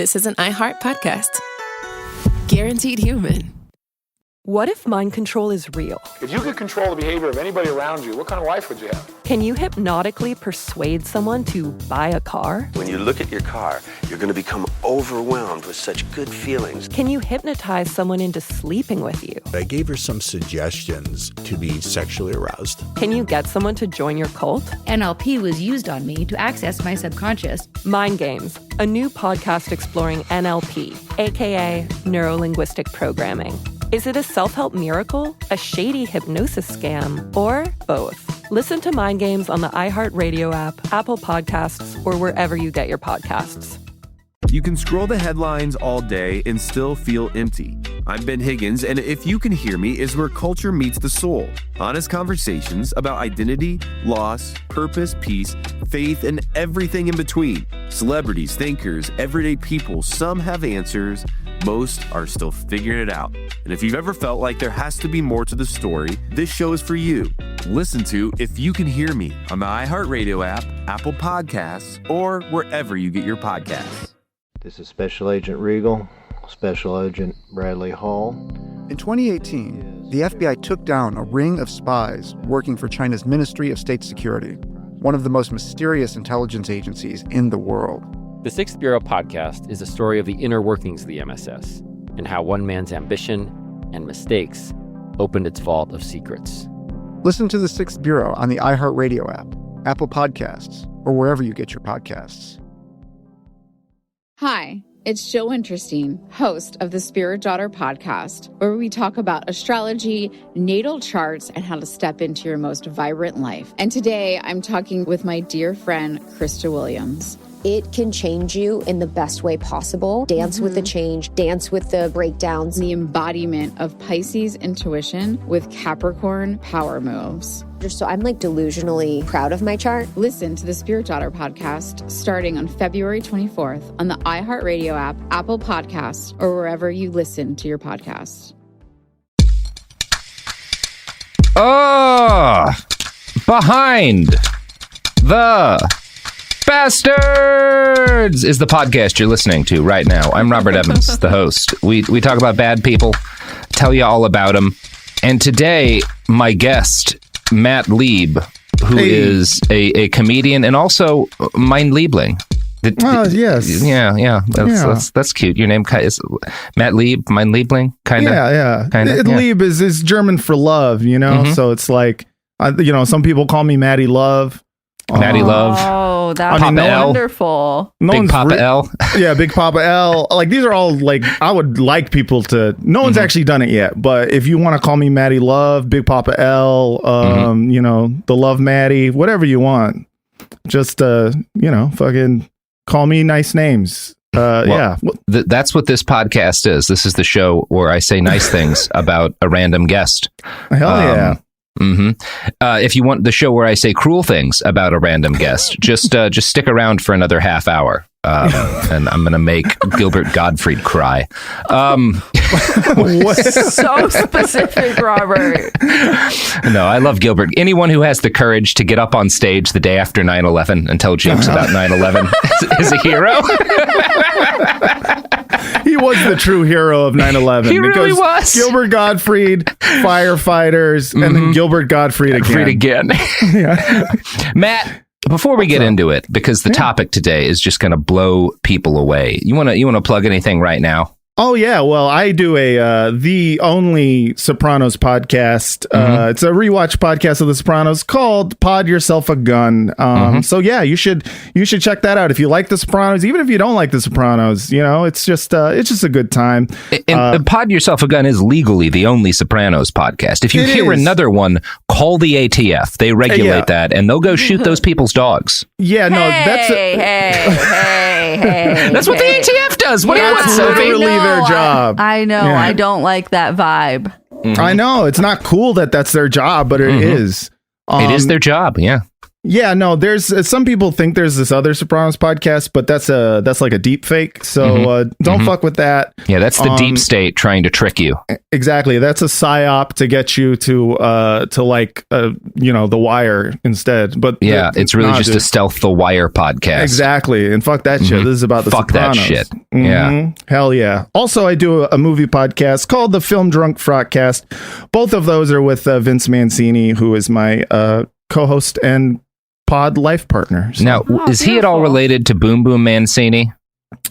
this is an iHeart podcast. Guaranteed human. What if mind control is real? If you could control the behavior of anybody around you, what kind of life would you have? Can you hypnotically persuade someone to buy a car? When you look at your car, you're going to become overwhelmed with such good feelings. Can you hypnotize someone into sleeping with you? I gave her some suggestions to be sexually aroused. Can you get someone to join your cult? NLP was used on me to access my subconscious. Mind Games, a new podcast exploring NLP, aka Neuro-Linguistic Programming. Is it a self-help miracle, a shady hypnosis scam, or both? Listen to Mind Games on the iHeartRadio app, Apple Podcasts, or wherever you get your podcasts. You can scroll the headlines all day and still feel empty. I'm Ben Higgins, and If You Can Hear Me is where culture meets the soul. Honest conversations about identity, loss, purpose, peace, faith, and everything in between. Celebrities, thinkers, everyday people, some have answers, most are still figuring it out. And if you've ever felt like there has to be more to the story, this show is for you. Listen to If You Can Hear Me on the iHeartRadio app, Apple Podcasts, or wherever you get your podcasts. This is Special Agent Regal, Special Agent Bradley Hall. In 2018, the FBI took down a ring of spies working for China's Ministry of State Security, one of the most mysterious intelligence agencies in the world. The Sixth Bureau podcast is a story of the inner workings of the MSS and how one man's ambition and mistakes opened its vault of secrets. Listen to The Sixth Bureau on the iHeartRadio app, Apple Podcasts, or wherever you get your podcasts. Hi, it's Jill Winterstein, host of the Spirit Daughter podcast, where we talk about astrology, natal charts, and how to step into your most vibrant life. And today I'm talking with my dear friend, Krista Williams. It can change you in the best way possible. Dance with the change, dance with the breakdowns. The embodiment of Pisces intuition with Capricorn power moves. So I'm like delusionally proud of my chart. Listen to the Spirit Daughter podcast starting on February 24th on the iHeartRadio app, Apple Podcasts, or wherever you listen to your podcasts. Behind the Bastards is the podcast you're listening to right now. I'm Robert Evans, the host. We talk about bad people, tell you all about them. And today, my guest, Matt Lieb, who is a comedian and also mein Liebling. Yes. Yeah. That's cute. Your name is Matt Lieb, mein Liebling, kind of. Yeah. Kinda, Lieb is German for love, you know? Mm-hmm. So it's like, some people call me Maddie Love. Maddie Love. Oh, that's wonderful. Big Papa L. Yeah, Big Papa L. Like, these are all, like, I would like people to... No one's actually done it yet, but if you want to call me Maddie Love, Big Papa L, the Love Maddie, whatever you want, just, fucking call me nice names. That's what this podcast is. This is the show where I say nice things about a random guest. Hell yeah. Mm-hmm. If you want the show where I say cruel things about a random guest, just stick around for another half hour, and I'm going to make Gilbert Gottfried cry. So specific, Robert. No, I love Gilbert. Anyone who has the courage to get up on stage the day after 9/11 and tell jokes about 9/11 is a hero. He was the true hero of 9/11. He really was. Gilbert Gottfried, firefighters, and then Gilbert Gottfried again. Yeah. Matt, before we get into it, because the topic today is just going to blow people away. You want to plug anything right now? Oh, yeah. Well, I do the only Sopranos podcast. It's a rewatch podcast of The Sopranos called Pod Yourself a Gun. So, yeah, you should check that out. If you like The Sopranos, even if you don't like The Sopranos, it's just a good time. And Pod Yourself a Gun is legally the only Sopranos podcast. If you hear another one, call the ATF. They regulate that, and they'll go shoot those people's dogs. Yeah, no, that's what the ATF does. What do you want, Sophie? Their job. I know. Yeah. I don't like that vibe. I know. It's not cool that that's their job, but it is. It is their job. Yeah. Yeah, no, there's some people think there's this other Sopranos podcast, but that's like a deep fake. So don't fuck with that. Yeah, that's the deep state trying to trick you. Exactly. That's a psyop to get you to like The Wire instead. But yeah, it's really just a stealth The Wire podcast. Exactly. And fuck that shit. This is about the Sopranos. Fuck that shit. Yeah. Hell yeah. Also, I do a movie podcast called the Film Drunk Frotcast. Both of those are with Vince Mancini, who is my co-host and pod life partner. So. Now, is he at all related to Boom Boom Mancini?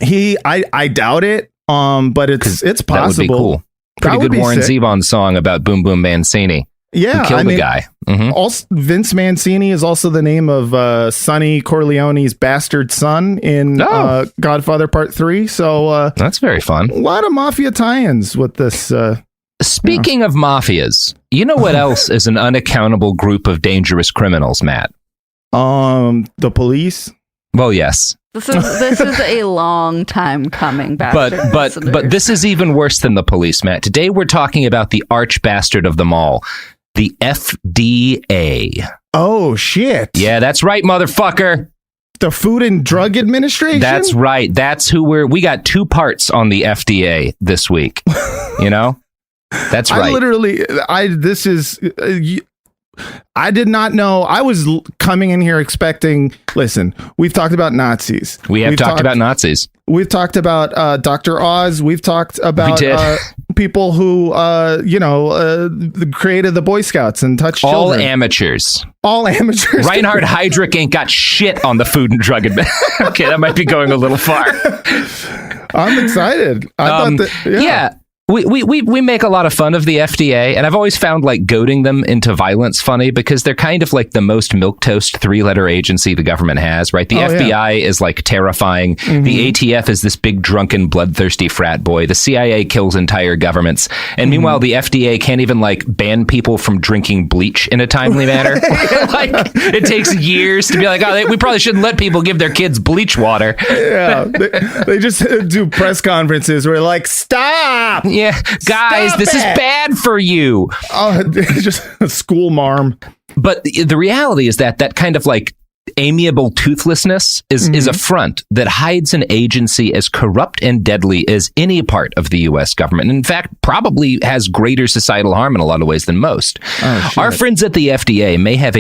I doubt it. But it's possible. That would be cool. Pretty good Warren Zevon song about Boom Boom Mancini. Yeah, who killed the guy. Also, Vince Mancini is also the name of Sonny Corleone's bastard son in Godfather Part 3. So that's very fun. A lot of mafia tie-ins with this. Speaking of mafias, you know what else is an unaccountable group of dangerous criminals, Matt? The police. Well, yes. This is a long time coming, bastard. But this is even worse than the police, Matt. Today we're talking about the arch bastard of them all, the FDA. Oh shit! Yeah, that's right, motherfucker. The Food and Drug Administration. That's right. That's who we got 2 parts on the FDA this week. You know, that's right. I did not know. I was coming in here expecting, listen, we've talked about Nazis. We've talked about Nazis. We've talked about Dr. Oz. We've talked about people who, created the Boy Scouts and touched children. All amateurs. Reinhard Heydrich ain't got shit on the Food and Drug Administration. Okay, that might be going a little far. I'm excited. I thought that, yeah. We make a lot of fun of the FDA, and I've always found like goading them into violence funny because they're kind of like the most milquetoast 3-letter agency the government has, right? The FBI is like terrifying. The ATF is this big drunken bloodthirsty frat boy. The CIA kills entire governments. And meanwhile, the FDA can't even like ban people from drinking bleach in a timely manner. Like it takes years to be like, we probably shouldn't let people give their kids bleach water. Yeah, they just do press conferences where like, stop. Yeah, guys, this is bad for you. Oh, just a school marm. But the reality is that kind of like amiable toothlessness is a front that hides an agency as corrupt and deadly as any part of the U.S. government. And in fact, probably has greater societal harm in a lot of ways than most. Our friends at the FDA may have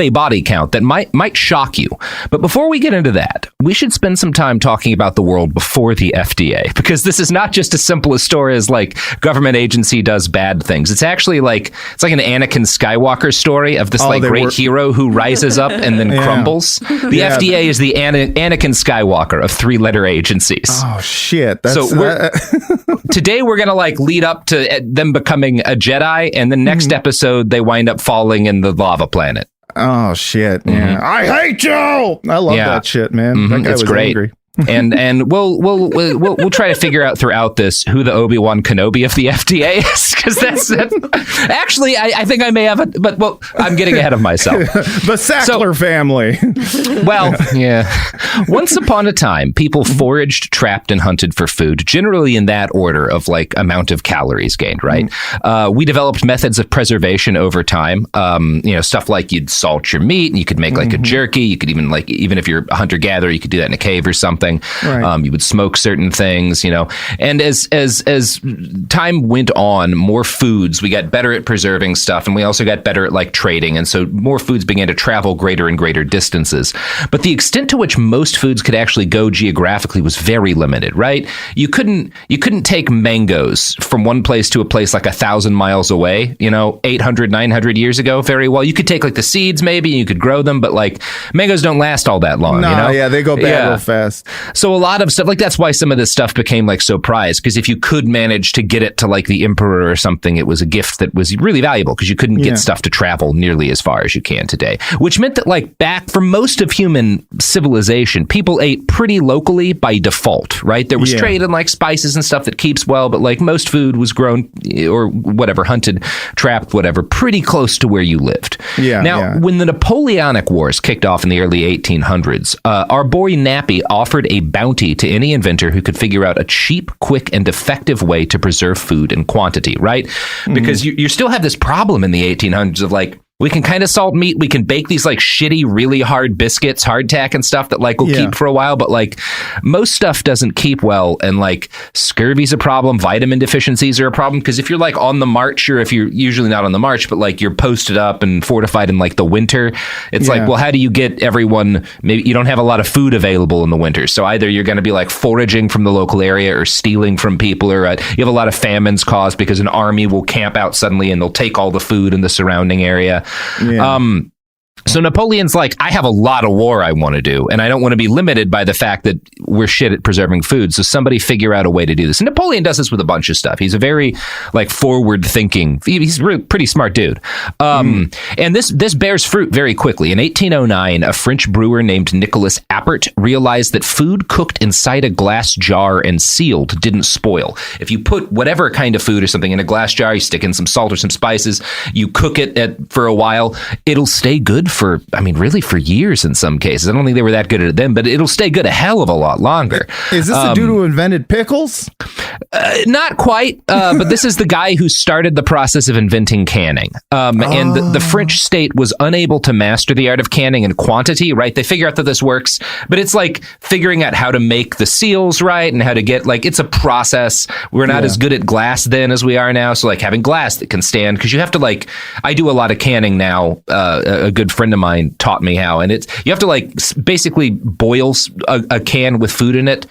a body count that might shock you. But before we get into that, we should spend some time talking about the world before the FDA, because this is not just as simple a story as like government agency does bad things. It's actually like an Anakin Skywalker story of this great hero who rises up and then crumbles. The FDA is the Anakin Skywalker of 3-letter agencies. Oh shit! Today we're gonna like lead up to them becoming a Jedi, and the next episode they wind up falling in the lava planet. Oh shit! Yeah, I hate you. I love that shit, man. That guy was great. Angry. And we'll try to figure out throughout this who the Obi-Wan Kenobi of the FDA is, because that's actually I think I may have it, but I'm getting ahead of myself. The Sackler family. Well, yeah. Once upon a time, people foraged, trapped, and hunted for food, generally in that order of like amount of calories gained. Right. We developed methods of preservation over time. Stuff like you'd salt your meat, and you could make like a jerky. You could even if you're a hunter-gatherer, you could do that in a cave or something. Right. You would smoke certain things, and as time went on, more foods, we got better at preserving stuff, and we also got better at like trading. And so more foods began to travel greater and greater distances. But the extent to which most foods could actually go geographically was very limited, right? You couldn't take mangoes from one place to a place like 1,000 miles away, 800, 900 years ago very well. You could take like the seeds maybe, and you could grow them, but like mangoes don't last all that long. Yeah, they go bad real fast. So a lot of stuff like that's why some of this stuff became like so prized, because if you could manage to get it to like the emperor or something, it was a gift that was really valuable, because you couldn't get stuff to travel nearly as far as you can today, which meant that like back for most of human civilization, people ate pretty locally by default, right? There was trade in like spices and stuff that keeps well, but like most food was grown or whatever, hunted, trapped, whatever, pretty close to where you lived. When the Napoleonic Wars kicked off in the early 1800s, our boy Nappy offered a bounty to any inventor who could figure out a cheap, quick, and effective way to preserve food in quantity, right? Because you still have this problem in the 1800s of like, We can kind of salt meat. We can bake these like shitty, really hard biscuits, hardtack and stuff that like will keep for a while. But like most stuff doesn't keep well. And like scurvy's a problem. Vitamin deficiencies are a problem. Because if you're like on the march, or if you're usually not on the march, but like you're posted up and fortified in like the winter, it's like, well, how do you get everyone? Maybe you don't have a lot of food available in the winter. So either you're going to be like foraging from the local area or stealing from people, or you have a lot of famines caused because an army will camp out suddenly and they'll take all the food in the surrounding area. Yeah. So Napoleon's like, I have a lot of war I want to do, and I don't want to be limited by the fact that we're shit at preserving food. So somebody figure out a way to do this. And Napoleon does this with a bunch of stuff. He's a very like forward thinking. He's a really pretty smart dude. And this bears fruit very quickly. In 1809, a French brewer named Nicholas Appert realized that food cooked inside a glass jar and sealed didn't spoil. If you put whatever kind of food or something in a glass jar, you stick in some salt or some spices, you cook it for a while, it'll stay good for, I mean, really for years in some cases. I don't think they were that good at it then, but it'll stay good a hell of a lot longer. Is this the dude who invented pickles? Not quite, but this is the guy who started the process of inventing canning. And the French state was unable to master the art of canning in quantity, right? They figure out that this works, but it's like figuring out how to make the seals right and how to get, like, it's a process. We're not as good at glass then as we are now. So like having glass that can stand, because you have to like, I do a lot of canning now. A good friend of mine taught me how, and you have to like basically boil a can with food in it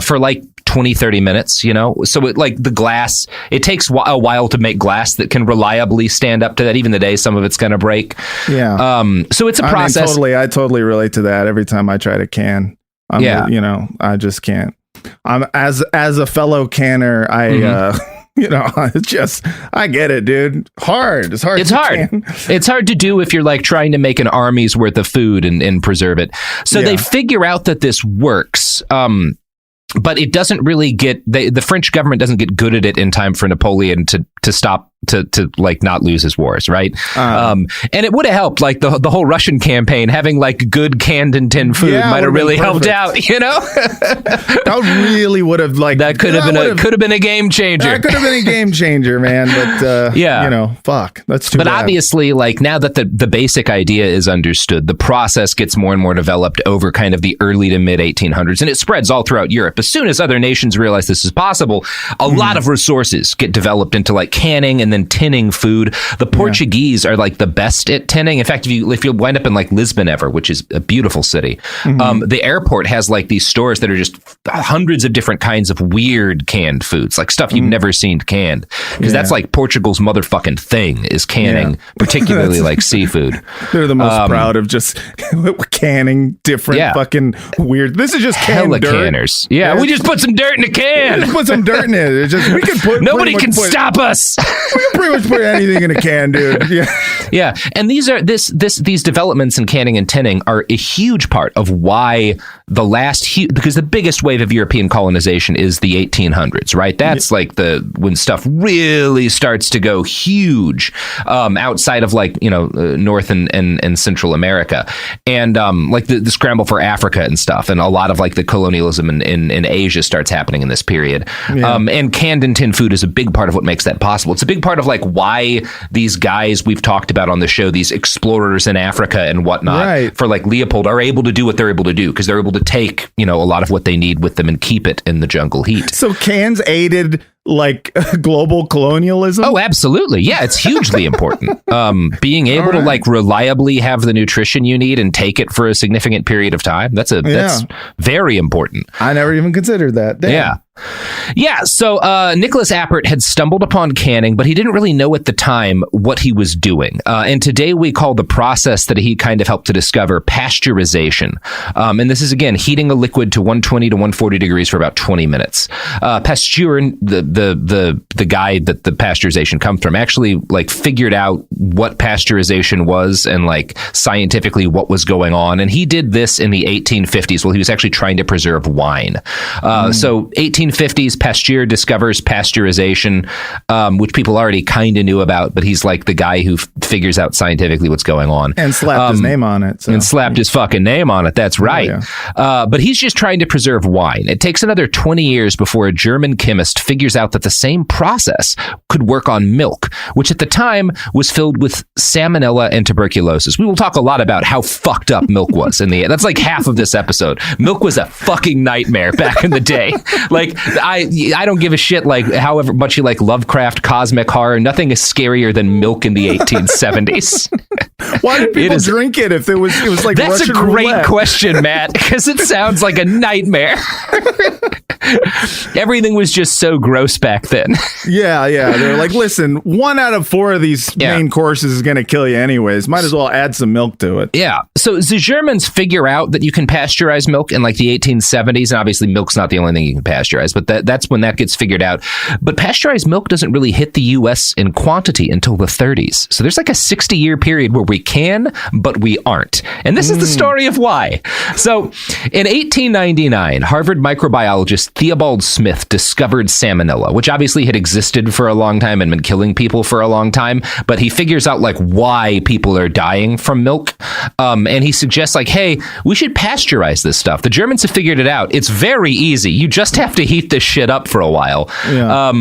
for like 20-30 minutes, you know? So it, like the glass, it takes a while to make glass that can reliably stand up to that. Even today, some of it's going to break. Yeah. So it's a process. I totally relate to that every time I try to can. You know, I just can't. As a fellow canner, I get it, dude. It's hard. It's hard. It's hard to do if you're like trying to make an army's worth of food and preserve it. So they figure out that this works. But it doesn't really get, the French government doesn't get good at it in time for Napoleon to stop, to like not lose his wars, right? And it would have helped, like the whole Russian campaign, having like good canned and tinned food might have really helped out, you know? That really would have could have been a game changer. That could have been a game changer, man. But you know, fuck, that's too bad. But obviously, like now that the basic idea is understood, the process gets more and more developed over kind of the early to mid 1800s, and it spreads all throughout Europe. As soon as other nations realize this is possible, a lot of resources get developed into like canning and then tinning food. The Portuguese are like the best at tinning. In fact, if you wind up in like Lisbon ever, which is a beautiful city, the airport has like these stores that are just hundreds of different kinds of weird canned foods, like stuff you've never seen canned, because that's like Portugal's motherfucking thing is canning, particularly like seafood. They're the most proud of just canning different fucking weird. This is just canned dirt. Canners. Yeah, we just put some dirt in a can. We just put some dirt in it. It's just, we can put nobody can stop us. We can pretty much put anything in a can, dude. Yeah. And these developments in canning and tinning are a huge part of why because the biggest wave of European colonization is the 1800s, right? That's like when stuff really starts to go huge outside of like, you know, North and Central America, and like the scramble for Africa and stuff, and a lot of like the colonialism in Asia starts happening in this period. And canned and tinned food is a big part of what makes that possible. It's a big part of like why these guys we've talked about on the show, these explorers in Africa and whatnot, for like Leopold, are able to do what they're able to do because they're able to take, you know, a lot of what they need with them and keep it in the jungle heat. So cans aided like global colonialism? Oh, absolutely. Yeah, it's hugely important. Being able to like reliably have the nutrition you need and take it for a significant period of time. That's very important. I never even considered that. Damn. Yeah. So Nicholas Appert had stumbled upon canning, but he didn't really know at the time what he was doing. And today we call the process that he kind of helped to discover pasteurization. And this is, again, heating a liquid to 120 to 140 degrees for about 20 minutes. Pasteur, the guy that the pasteurization comes from, actually like figured out what pasteurization was and like scientifically what was going on. And he did this in the 1850s while he was actually trying to preserve wine. So 1850s, Blaise Pasteur discovers pasteurization, which people already kind of knew about, but he's like the guy who figures out scientifically what's going on. And slapped his name on it. And slapped his fucking name on it. That's right. Oh, yeah. But he's just trying to preserve wine. It takes another 20 years before a German chemist figures out that the same process could work on milk, which at the time was filled with salmonella and tuberculosis. We will talk a lot about how fucked up milk was in the end. That's like half of this episode. Milk was a fucking nightmare back in the day. Like, I don't give a shit, like, however much you like Lovecraft, cosmic horror, nothing is scarier than milk in the 1870s. Why did people drink it if it was like That's Russian a great roulette? question, Matt, because it sounds like a nightmare. Everything was just so gross back then. Yeah. They're like, listen, 1 out of 4 of these main courses is going to kill you anyways. Might as well add some milk to it. Yeah. So the Germans figure out that you can pasteurize milk in like the 1870s. And obviously milk's not the only thing you can pasteurize, but that's when that gets figured out. But pasteurized milk doesn't really hit the U.S. in quantity until the 30s. So there's like a 60-year period where we can, but we aren't. And this is the story of why. So in 1899, Harvard microbiologist Theobald Smith discovered salmonella, which obviously had existed for a long time and been killing people for a long time. But he figures out like why people are dying from milk. And he suggests like, hey, we should pasteurize this stuff. The Germans have figured it out. It's very easy. You just have to heat this shit up for a while. Yeah.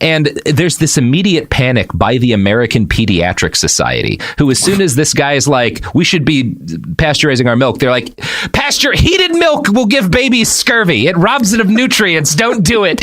And there's this immediate panic by the American Pediatric Society, who as soon as this guy is like, we should be pasteurizing our milk, they're like, heated milk will give babies scurvy. It robs it of nutrients. Don't do it.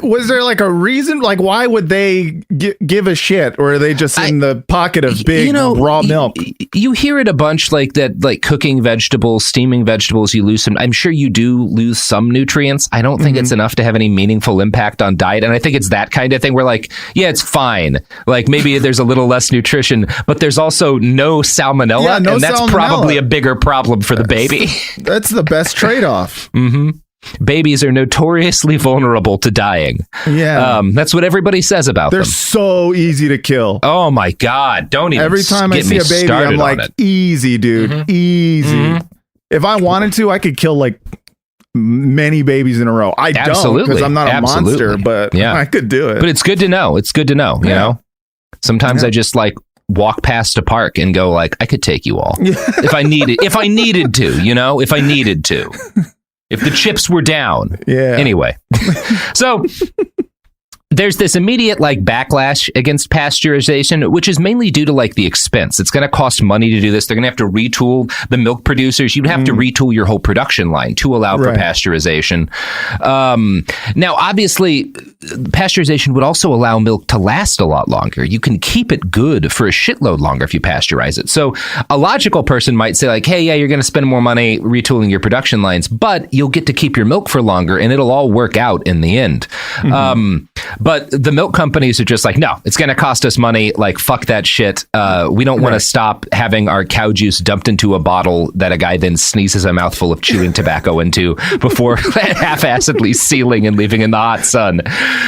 Was there like a reason? Like, why would they give a shit? Or are they just in the pocket of big raw milk? You hear it a bunch, like that, like cooking vegetables, steaming vegetables, you lose some. I'm sure you do lose some nutrients. I don't think it's enough to have any meaningful impact on diet. And I think it's that kind of thing where like, yeah, it's fine. Like maybe there's a little less nutrition, but there's also no salmonella. Yeah, and that's salmonella. Probably a bigger problem for the baby. That's the best trade-off. Babies are notoriously vulnerable to dying. Yeah. That's what everybody says about them. They're so easy to kill. Oh my God. Don't even Every time I get see me a baby, started I'm like, on it. easy, dude. Easy. If I wanted to, I could kill like many babies in a row. I don't, because I'm not a monster, but I could do it. But it's good to know. It's good to know, you know? Sometimes I just like walk past a park and go like, I could take you all if I needed to, you know, if I needed to. If the chips were down. Yeah. Anyway. So there's this immediate like backlash against pasteurization, which is mainly due to like the expense. It's going to cost money to do this. They're going to have to retool the milk producers. You'd have to retool your whole production line to allow for pasteurization. Now, obviously, pasteurization would also allow milk to last a lot longer. You can keep it good for a shitload longer if you pasteurize it. So a logical person might say like, hey, yeah, you're going to spend more money retooling your production lines, but you'll get to keep your milk for longer and it'll all work out in the end. But the milk companies are just like, no, it's going to cost us money. Like, fuck that shit. We don't want to stop having our cow juice dumped into a bottle that a guy then sneezes a mouthful of chewing tobacco into before half-assedly sealing and leaving in the hot sun.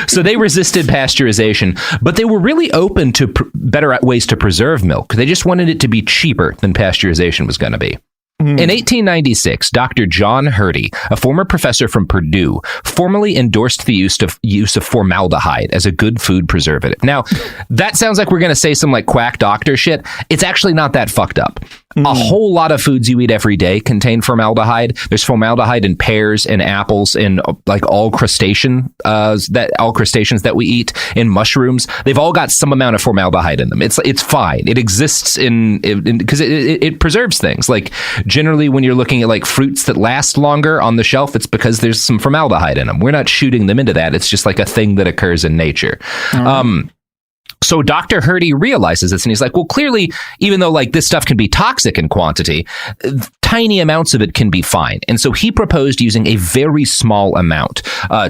So they resisted pasteurization, but they were really open to better ways to preserve milk. They just wanted it to be cheaper than pasteurization was going to be. In 1896, Dr. John Hurdy, a former professor from Purdue, formally endorsed the use of formaldehyde as a good food preservative. Now, that sounds like we're going to say some like quack doctor shit. It's actually not that fucked up. A whole lot of foods you eat every day contain formaldehyde. There's formaldehyde in pears and apples and like all crustaceans that we eat, in mushrooms. They've all got some amount of formaldehyde in them. It's fine. It exists because it preserves things. Like generally when you're looking at like fruits that last longer on the shelf, it's because there's some formaldehyde in them. We're not shooting them into that. It's just like a thing that occurs in nature. So Dr. Hurdy realizes this and he's like, well, clearly, even though like this stuff can be toxic in quantity, tiny amounts of it can be fine. And so he proposed using a very small amount,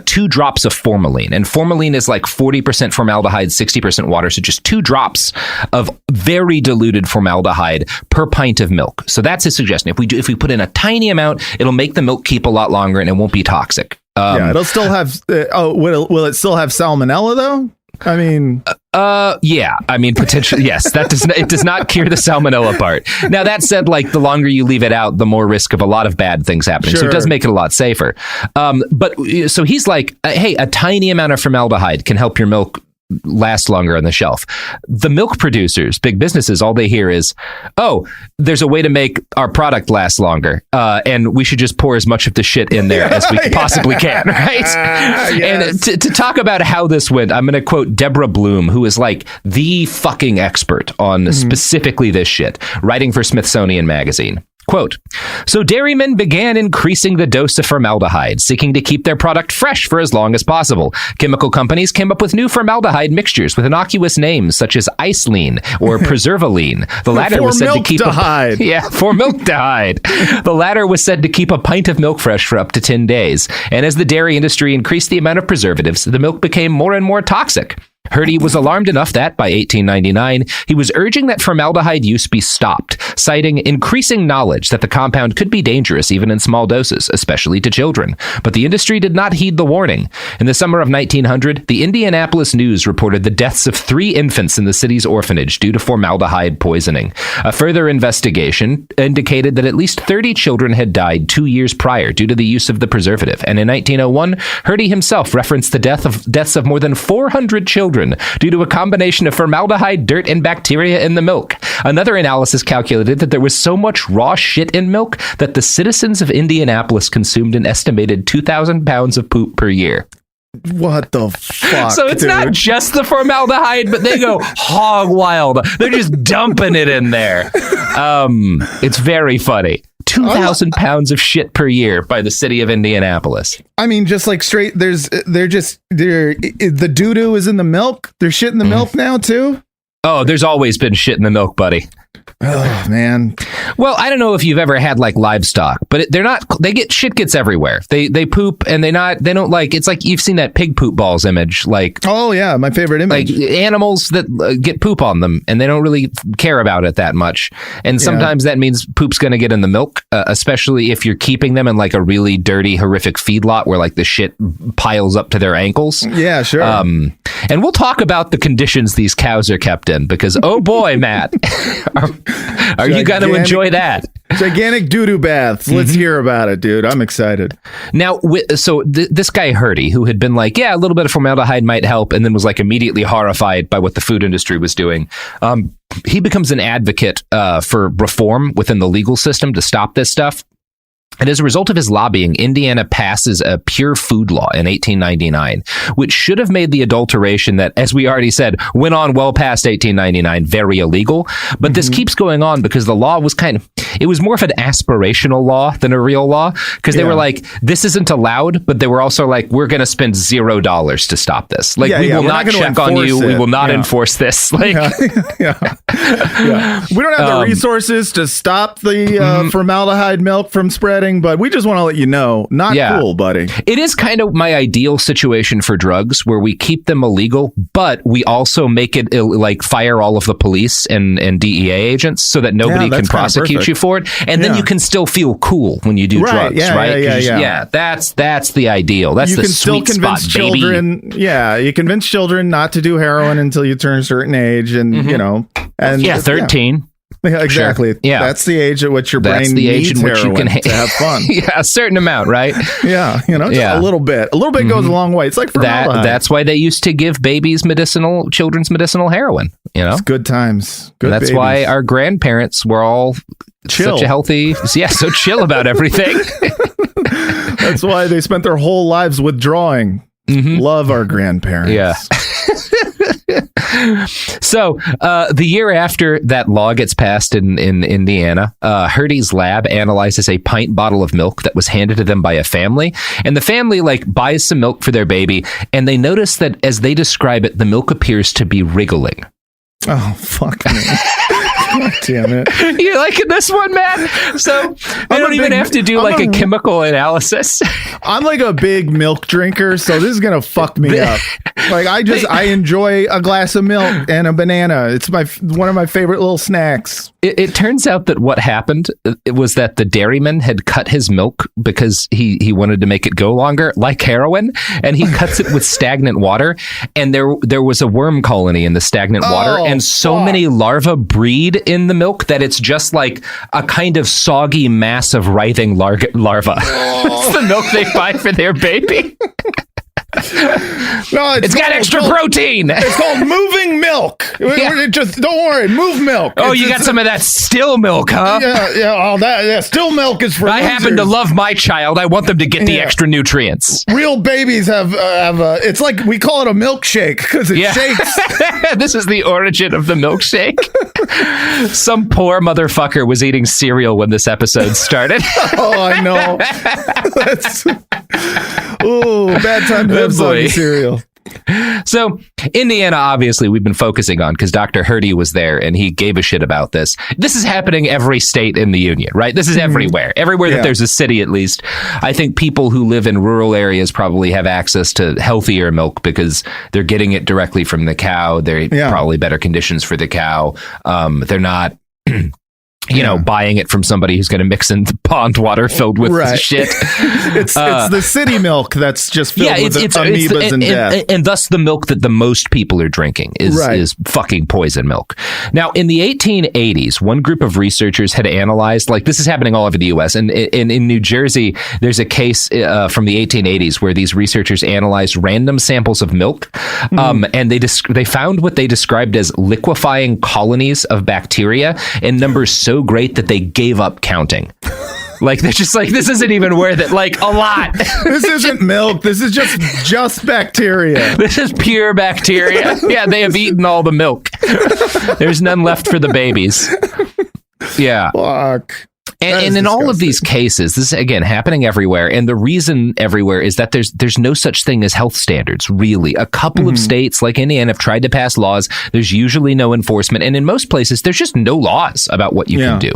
2 drops of formalin. And formalin is like 40% formaldehyde, 60% water. So just 2 drops of very diluted formaldehyde per pint of milk. So that's his suggestion. If we put in a tiny amount, it'll make the milk keep a lot longer and it won't be toxic. It'll still have. Will it still have salmonella though? I mean, yeah. I mean, potentially, yes. It does not cure the salmonella part. Now, that said, like, the longer you leave it out, the more risk of a lot of bad things happening. Sure. So it does make it a lot safer. But so he's like, hey, a tiny amount of formaldehyde can help your milk last longer on the shelf. The milk producers, big businesses, all they hear is, oh, there's a way to make our product last longer, and we should just pour as much of the shit in there as we possibly can, right? Yes. And to talk about how this went, I'm going to quote Deborah Blum, who is like the fucking expert on specifically this shit, writing for Smithsonian Magazine. Quote, so dairymen began increasing the dose of formaldehyde, seeking to keep their product fresh for as long as possible. Chemical companies came up with new formaldehyde mixtures with innocuous names such as Iceline or Preservaline. The latter was said to keep formaldehyde. The latter was said to keep a pint of milk fresh for up to 10 days. And as the dairy industry increased the amount of preservatives, the milk became more and more toxic. Hurdy was alarmed enough that, by 1899, he was urging that formaldehyde use be stopped, citing increasing knowledge that the compound could be dangerous even in small doses, especially to children. But the industry did not heed the warning. In the summer of 1900, the Indianapolis News reported the deaths of 3 infants in the city's orphanage due to formaldehyde poisoning. A further investigation indicated that at least 30 children had died 2 years prior due to the use of the preservative. And in 1901, Hurdy himself referenced the deaths of more than 400 children due to a combination of formaldehyde, dirt, and bacteria in the milk. Another analysis calculated that there was so much raw shit in milk that the citizens of Indianapolis consumed an estimated 2,000 pounds of poop per year. What the fuck? So it's not just the formaldehyde, but they go hog wild. They're just dumping it in there. It's very funny. 2,000 pounds of shit per year by the city of Indianapolis. I mean, just like straight, the doo-doo is in the milk. There's shit in the milk now too. Oh, there's always been shit in the milk, buddy. Oh man. Well, I don't know if you've ever had like livestock, but shit gets everywhere. They poop and they don't like, it's like you've seen that pig poop balls image, like, oh yeah, my favorite image. Like animals that get poop on them and they don't really care about it that much. And sometimes that means poop's going to get in the milk, especially if you're keeping them in like a really dirty, horrific feedlot where like the shit piles up to their ankles. Yeah, sure. And we'll talk about the conditions these cows are kept in because, oh boy, Matt, are you going to enjoy that? Gigantic doo-doo baths. Let's hear about it, dude. I'm excited. Now, this guy Hurdy, who had been like, yeah, a little bit of formaldehyde might help, and then was like immediately horrified by what the food industry was doing. He becomes an advocate for reform within the legal system to stop this stuff. And as a result of his lobbying, Indiana passes a pure food law in 1899, which should have made the adulteration that, as we already said, went on well past 1899 very illegal. But this keeps going on because the law was it was more of an aspirational law than a real law, because they were like, this isn't allowed, but they were also like, we're going to spend $0 to stop this. Like, we will not check on you. We will not enforce this. Like, we don't have the resources to stop the formaldehyde milk from spreading, but we just want to let you know, not cool, buddy. It is kind of my ideal situation for drugs, where we keep them illegal, but we also make it like fire all of the police and DEA agents so that nobody can prosecute you for it, and then you can still feel cool when you do drugs, right? That's the ideal. That's the sweet spot, children, baby. Yeah, you convince children not to do heroin until you turn a certain age, and you know, and 13. Yeah, exactly. Sure. Yeah, that's the age at which your brain needs heroin to have fun. A certain amount, right? Yeah, you know, just a little bit. A little bit goes a long way. It's like formaldehyde. That's why they used to give babies children's medicinal heroin. You know, it's good times. That's babies. why our grandparents were all chill. Such a healthy, so chill about everything. That's why they spent their whole lives withdrawing. Love our grandparents. Yeah. So the year after that law gets passed in Indiana, Hurdy's lab analyzes a pint bottle of milk that was handed to them by a family, and the family buys some milk for their baby, and they notice that, as they describe it, the milk appears to be wriggling. Oh, fuck me. Damn it. You liking this one, Matt? So they don't even have to do like a chemical analysis. I'm like a big milk drinker, so this is gonna fuck me up. Like I enjoy a glass of milk and a banana. It's one of my favorite little snacks. It turns out that what happened was that the dairyman had cut his milk because he wanted to make it go longer, like heroin, and he cuts it with stagnant water. And there was a worm colony in the stagnant water, and so many larvae breed in the milk that it's just like a kind of soggy mass of writhing larva. It's the milk they buy for their baby. No, it's got extra protein. It's called moving milk. Just don't worry, move milk. Oh, you got some of that still milk, huh? Yeah. All that. Yeah, still milk is for. I happen to love my child. I want them to get the extra nutrients. Real babies have it's like we call it a milkshake because it shakes. This is the origin of the milkshake. Some poor motherfucker was eating cereal when this episode started. Oh, I know. Bad time to have soggy cereal. So, Indiana, obviously, we've been focusing on because Dr. Hurdy was there and he gave a shit about this. This is happening every state in the union, right? This is everywhere. Everywhere that there's a city, at least. I think people who live in rural areas probably have access to healthier milk because they're getting it directly from the cow. They're probably better conditions for the cow. They're not... buying it from somebody who's going to mix in the pond water filled with shit. It's the city milk that's just filled with amoebas and death. And thus the milk that the most people are drinking is fucking poison milk. Now, in the 1880s, one group of researchers had analyzed, like this is happening all over the U.S., and in New Jersey, there's a case from the 1880s where these researchers analyzed random samples of milk, and they found what they described as liquefying colonies of bacteria in numbers so great that they gave up counting. Like they're just like, this isn't even worth it. Like a lot. This isn't milk. This is just bacteria. This is pure bacteria. Yeah, they have eaten all the milk. There's none left for the babies. Yeah. Fuck. And in all of these cases, this is, again, happening everywhere. And the reason everywhere is that there's no such thing as health standards, really. A couple of states like Indiana have tried to pass laws. There's usually no enforcement. And in most places, there's just no laws about what you can do.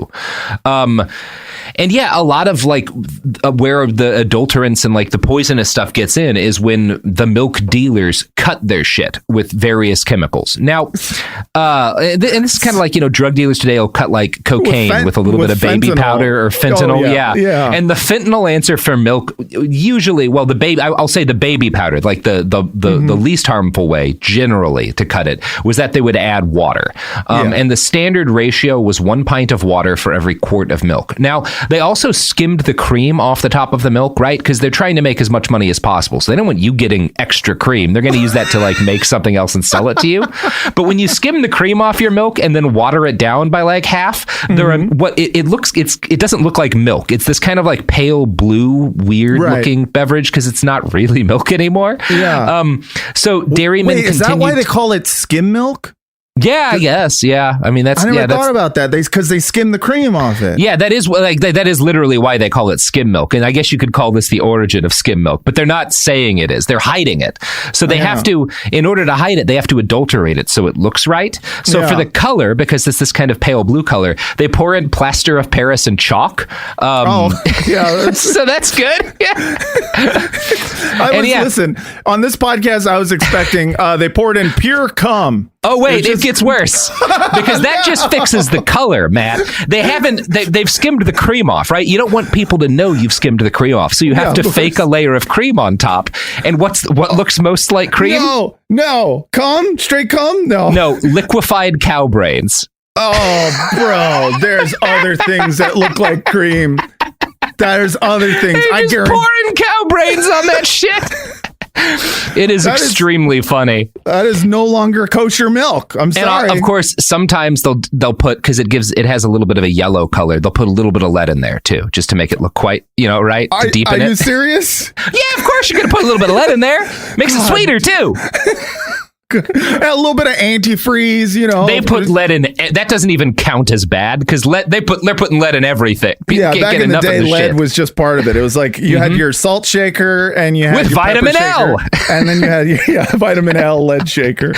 And a lot of like where the adulterants and like the poisonous stuff gets in is when the milk dealers cut their shit with various chemicals. Now, and this is kind of like, drug dealers today will cut like cocaine with a little bit of baby powder or fentanyl. Yeah. And the fentanyl answer for milk, usually, well, I'll say the baby powder, like the least harmful way generally to cut it was that they would add water. And the standard ratio was 1 pint of water for every quart of milk. Now, they also skimmed the cream off the top of the milk, right? Because they're trying to make as much money as possible. So they don't want you getting extra cream. They're going to use that to like make something else and sell it to you. But when you skim the cream off your milk and then water it down by like half, it doesn't look like milk. It's this kind of like pale blue, weird looking beverage because it's not really milk anymore. Yeah. So dairymen is that why they call it skim milk? Yeah, I guess. Yeah, I mean I never thought about that. Because they skim the cream off it. Yeah, that is that is literally why they call it skim milk. And I guess you could call this the origin of skim milk, but they're not saying it is. They're hiding it. So they have to, in order to hide it, they have to adulterate it so it looks right. So for the color, because it's this kind of pale blue color, they pour in plaster of Paris and chalk. So that's good. Yeah. Listen, on this podcast, I was expecting they poured in pure cum. Oh wait, it gets worse because that just fixes the color, Matt. They've skimmed the cream off, right? You don't want people to know you've skimmed the cream off, so you have to fake a layer of cream on top. And what looks most like cream? No, cum, straight cum, no, liquefied cow brains. Oh, bro, there's other things that look like cream. There's other things. They're just pouring cow brains on that shit. It is extremely funny. That is no longer kosher milk. I'm sorry. And of course, sometimes they'll put, because it has a little bit of a yellow color, they'll put a little bit of lead in there too, just to make it look quite, right? To deepen it. Are you serious? Yeah, of course you're going to put a little bit of lead in there. Makes it sweeter too. A little bit of antifreeze, They put lead in. That doesn't even count as bad because they're putting lead in everything. Back in the day, lead was just part of it. It was like you had your salt shaker and you had with your vitamin L, and then you had vitamin L lead shaker.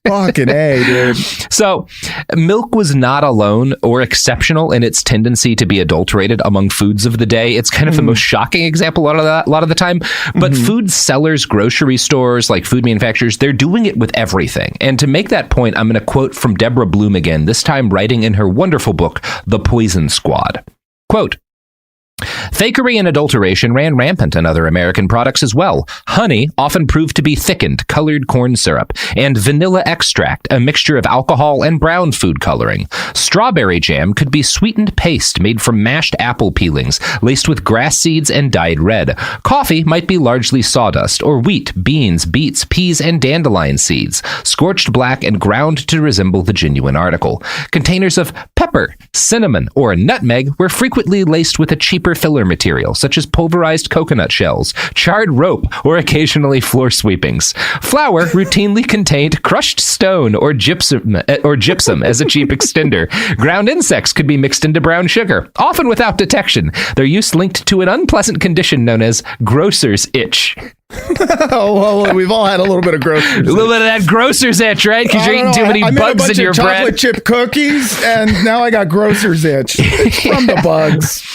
Fucking A, dude. So, milk was not alone or exceptional in its tendency to be adulterated among foods of the day. It's kind of the most shocking example a lot of the time. But food sellers, grocery stores, like food manufacturers, they're doing it with everything. And to make that point, I'm going to quote from Deborah Blum again, this time writing in her wonderful book, The Poison Squad. Quote, fakery and adulteration ran rampant in other American products as well. Honey often proved to be thickened, colored corn syrup, and vanilla extract, a mixture of alcohol and brown food coloring. Strawberry jam could be sweetened paste made from mashed apple peelings, laced with grass seeds and dyed red. Coffee might be largely sawdust, or wheat, beans, beets, peas, and dandelion seeds, scorched black and ground to resemble the genuine article. Containers of pepper, cinnamon, or nutmeg were frequently laced with a cheaper filler material, such as pulverized coconut shells, charred rope, or occasionally floor sweepings. Flour routinely contained crushed stone or gypsum as a cheap extender. Ground insects could be mixed into brown sugar, often without detection. Their use linked to an unpleasant condition known as grocer's itch. Oh, well, we've all had a little bit of grocer's itch. A little bit of that grocer's itch, right? Because you're eating too many bugs in your bread. I made a bunch of chocolate chip cookies, and now I got grocer's itch from the bugs.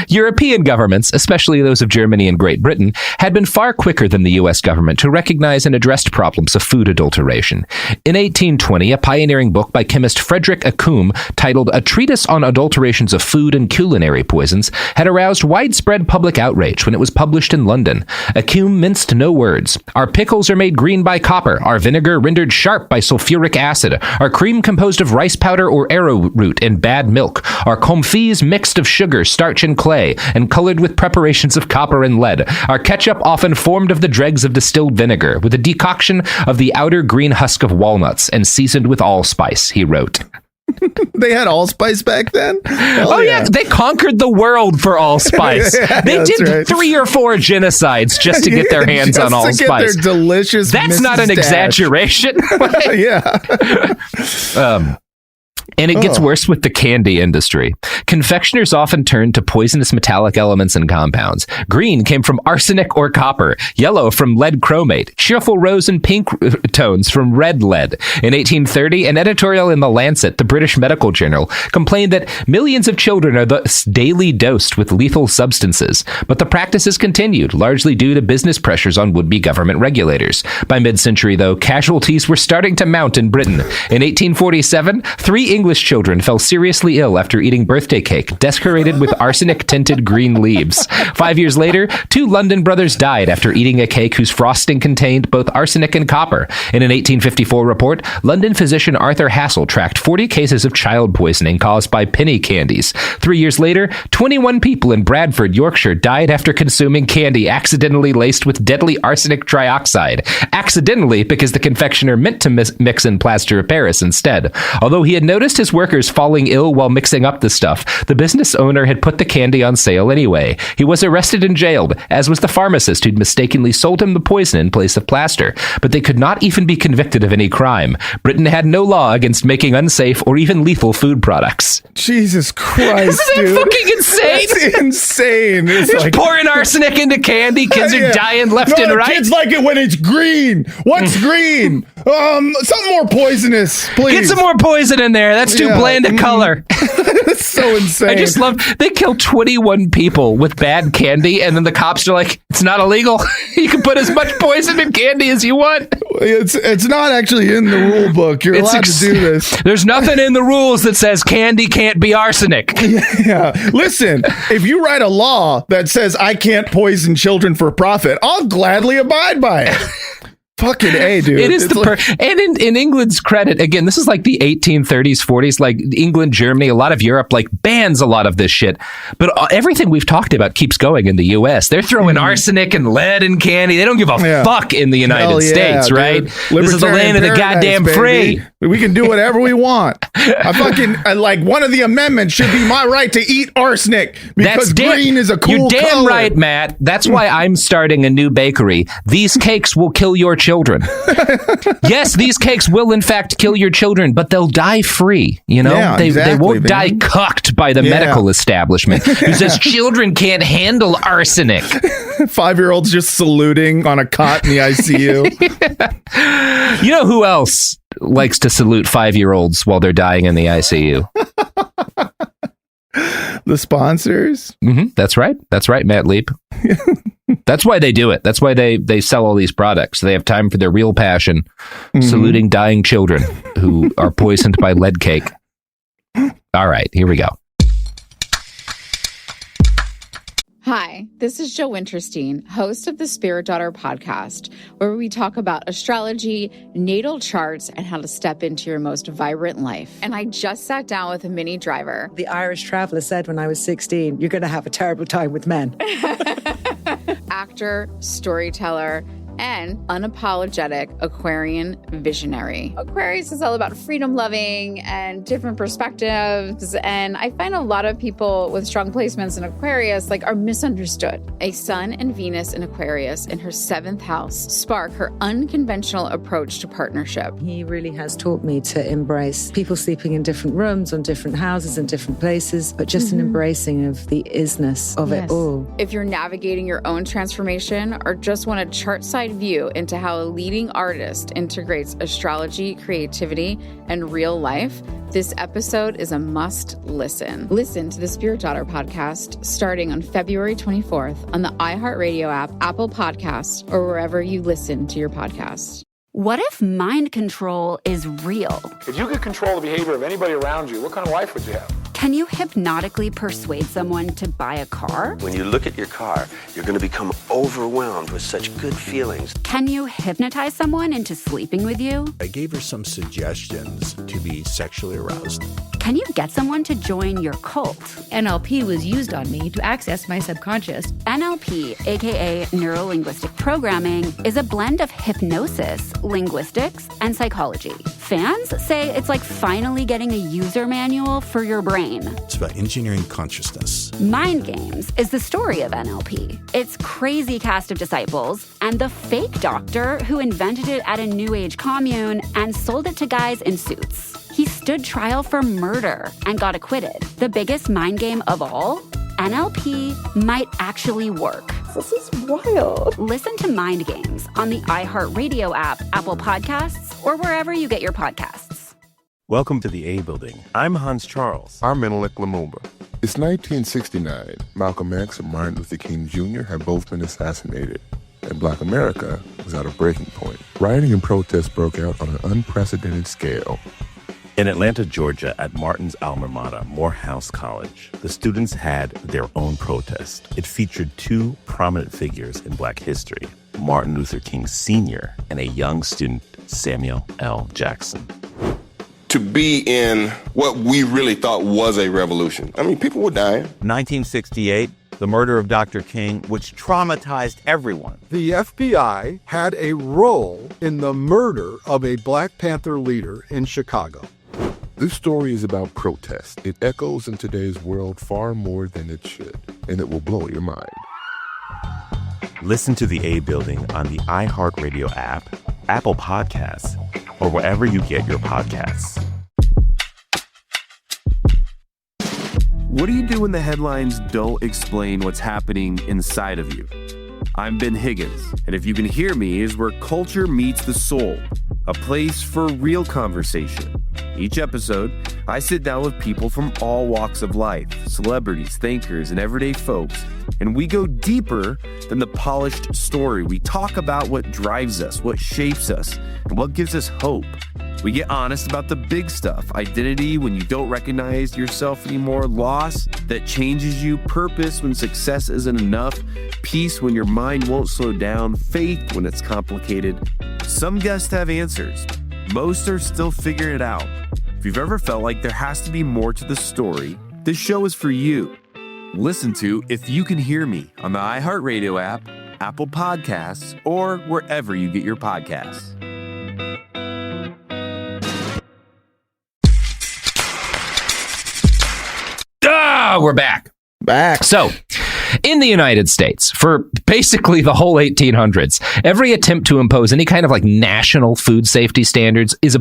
European governments, especially those of Germany and Great Britain, had been far quicker than the U.S. government to recognize and address problems of food adulteration. In 1820, a pioneering book by chemist Frederick Accum, titled A Treatise on Adulterations of Food and Culinary Poisons, had aroused widespread public outrage when it was published in London. Accum minced no words. Our pickles are made green by copper, our vinegar rendered sharp by sulfuric acid, our cream composed of rice powder or arrowroot and bad milk, our comfits mixed of sugar, starch, and clay, and colored with preparations of copper and lead, our ketchup often formed of the dregs of distilled vinegar, with a decoction of the outer green husk of walnuts, and seasoned with allspice, he wrote. They had allspice back then? Oh yeah, they conquered the world for allspice. They did 3 or 4 genocides just to get their hands on allspice. Get their delicious That's Mrs. not an Dash. Exaggeration. Yeah. And it gets worse with the candy industry. Confectioners often turned to poisonous metallic elements and compounds. Green came from arsenic or copper, yellow from lead chromate, cheerful rose and pink tones from red lead. In 1830, an editorial in The Lancet, the British medical journal, complained that millions of children are thus daily dosed with lethal substances. But the practice has continued, largely due to business pressures on would-be government regulators. By mid-century, though, casualties were starting to mount in Britain. In 1847, 3 English children fell seriously ill after eating birthday cake decorated with arsenic-tinted green leaves. 5 years later, 2 London brothers died after eating a cake whose frosting contained both arsenic and copper. In an 1854 report, London physician Arthur Hassel tracked 40 cases of child poisoning caused by penny candies. 3 years later, 21 people in Bradford, Yorkshire, died after consuming candy accidentally laced with deadly arsenic trioxide. Accidentally, because the confectioner meant to mix in plaster of Paris instead. Although he had noticed his workers falling ill while mixing up the stuff, the business owner had put the candy on sale anyway. He was arrested and jailed, as was the pharmacist who'd mistakenly sold him the poison in place of plaster. But they could not even be convicted of any crime. Britain had no law against making unsafe or even lethal food products. Jesus Christ, Isn't that dude. fucking insane? That's insane. It's Just pouring arsenic into candy. Kids are dying left and right. Kids like it when it's green. What's green? Something more poisonous, please. Get some more poison in there. That's too bland a color. That's so insane. I just love, they kill 21 people with bad candy, and then the cops are like, it's not illegal. You can put as much poison in candy as you want. It's not actually in the rule book. You're allowed to do this. There's nothing in the rules that says candy can't be arsenic. Yeah. Listen, if you write a law that says I can't poison children for profit, I'll gladly abide by it. Fucking A, dude. It is and in England's credit, again, this is like the 1830s, 40s, like England, Germany, a lot of Europe, like bans a lot of this shit. But everything we've talked about keeps going in the US. They're throwing arsenic and lead in candy. They don't give a fuck in the United States, right? This is the land of the goddamn free. We can do whatever we want. Like one of the amendments should be my right to eat arsenic because green is a cool color. You're damn color. right, Matt. That's why I'm starting a new bakery. These cakes will kill your children. Yes, these cakes will in fact kill your children, but they'll die free. You know, Yeah, they won't man. die cucked by the medical establishment who says children can't handle arsenic. 5-year-olds just saluting on a cot in the ICU. You know who else likes to salute 5-year-olds while they're dying in the ICU? The sponsors. Mm-hmm. That's right, Matt Lieb. That's why they do it. That's why they sell all these products. They have time for their real passion, saluting dying children who are poisoned by lead cake. All right, here we go. Hi, this is Jo Winterstein, host of the Spirit Daughter podcast, where we talk about astrology, natal charts, and how to step into your most vibrant life. And I just sat down with a Minnie Driver. The Irish traveller said when I was 16, you're going to have a terrible time with men. Actor, storyteller, and unapologetic Aquarian visionary. Aquarius is all about freedom loving and different perspectives. And I find a lot of people with strong placements in Aquarius are misunderstood. A Sun and Venus in Aquarius in her 7th house spark her unconventional approach to partnership. He really has taught me to embrace people sleeping in different rooms, on different houses, in different places, but just an embracing of the isness of it all. If you're navigating your own transformation or just want a chart side view into how a leading artist integrates astrology, creativity, and real life, this episode is a must listen. Listen to the Spirit Daughter podcast starting on February 24th on the iHeartRadio app, Apple Podcasts, or wherever you listen to your podcasts. What if mind control is real? If you could control the behavior of anybody around you, what kind of life would you have? Can you hypnotically persuade someone to buy a car? When you look at your car, you're going to become overwhelmed with such good feelings. Can you hypnotize someone into sleeping with you? I gave her some suggestions to be sexually aroused. Can you get someone to join your cult? NLP was used on me to access my subconscious. NLP, aka Neuro-Linguistic Programming, is a blend of hypnosis, linguistics, and psychology. Fans say it's like finally getting a user manual for your brain. It's about engineering consciousness. Mind Games is the story of NLP. Its crazy cast of disciples and the fake doctor who invented it at a New Age commune and sold it to guys in suits. He stood trial for murder and got acquitted. The biggest mind game of all? NLP might actually work. This is wild. Listen to Mind Games on the iHeartRadio app, Apple Podcasts, or wherever you get your podcasts. Welcome to the A Building. I'm Hans Charles. I'm Menelik Lumumba. It's 1969. Malcolm X and Martin Luther King Jr. had both been assassinated, and Black America was at a breaking point. Rioting and protests broke out on an unprecedented scale. In Atlanta, Georgia, at Martin's alma mater, Morehouse College, the students had their own protest. It featured two prominent figures in Black history, Martin Luther King Sr. and a young student, Samuel L. Jackson. To be in what we really thought was a revolution. I mean, people were dying. 1968, the murder of Dr. King, which traumatized everyone. The FBI had a role in the murder of a Black Panther leader in Chicago. This story is about protest. It echoes in today's world far more than it should, and it will blow your mind. Listen to the A Building on the iHeartRadio app, Apple Podcasts, or wherever you get your podcasts. What do you do when the headlines don't explain what's happening inside of you? I'm Ben Higgins, and if you can hear me is where culture meets the soul, a place for real conversation. Each episode, I sit down with people from all walks of life, celebrities, thinkers, and everyday folks, and we go deeper than the polished story. We talk about what drives us, what shapes us, and what gives us hope. We get honest about the big stuff, identity when you don't recognize yourself anymore, loss that changes you, purpose when success isn't enough, peace when your mind won't slow down, faith when it's complicated. Some guests have answers. Most are still figuring it out. If you've ever felt like there has to be more to the story, this show is for you. Listen to If You Can Hear Me on the iHeartRadio app, Apple Podcasts, or wherever you get your podcasts. We're back. Back. So, In the United States, for basically the whole 1800s, every attempt to impose any kind of like national food safety standards is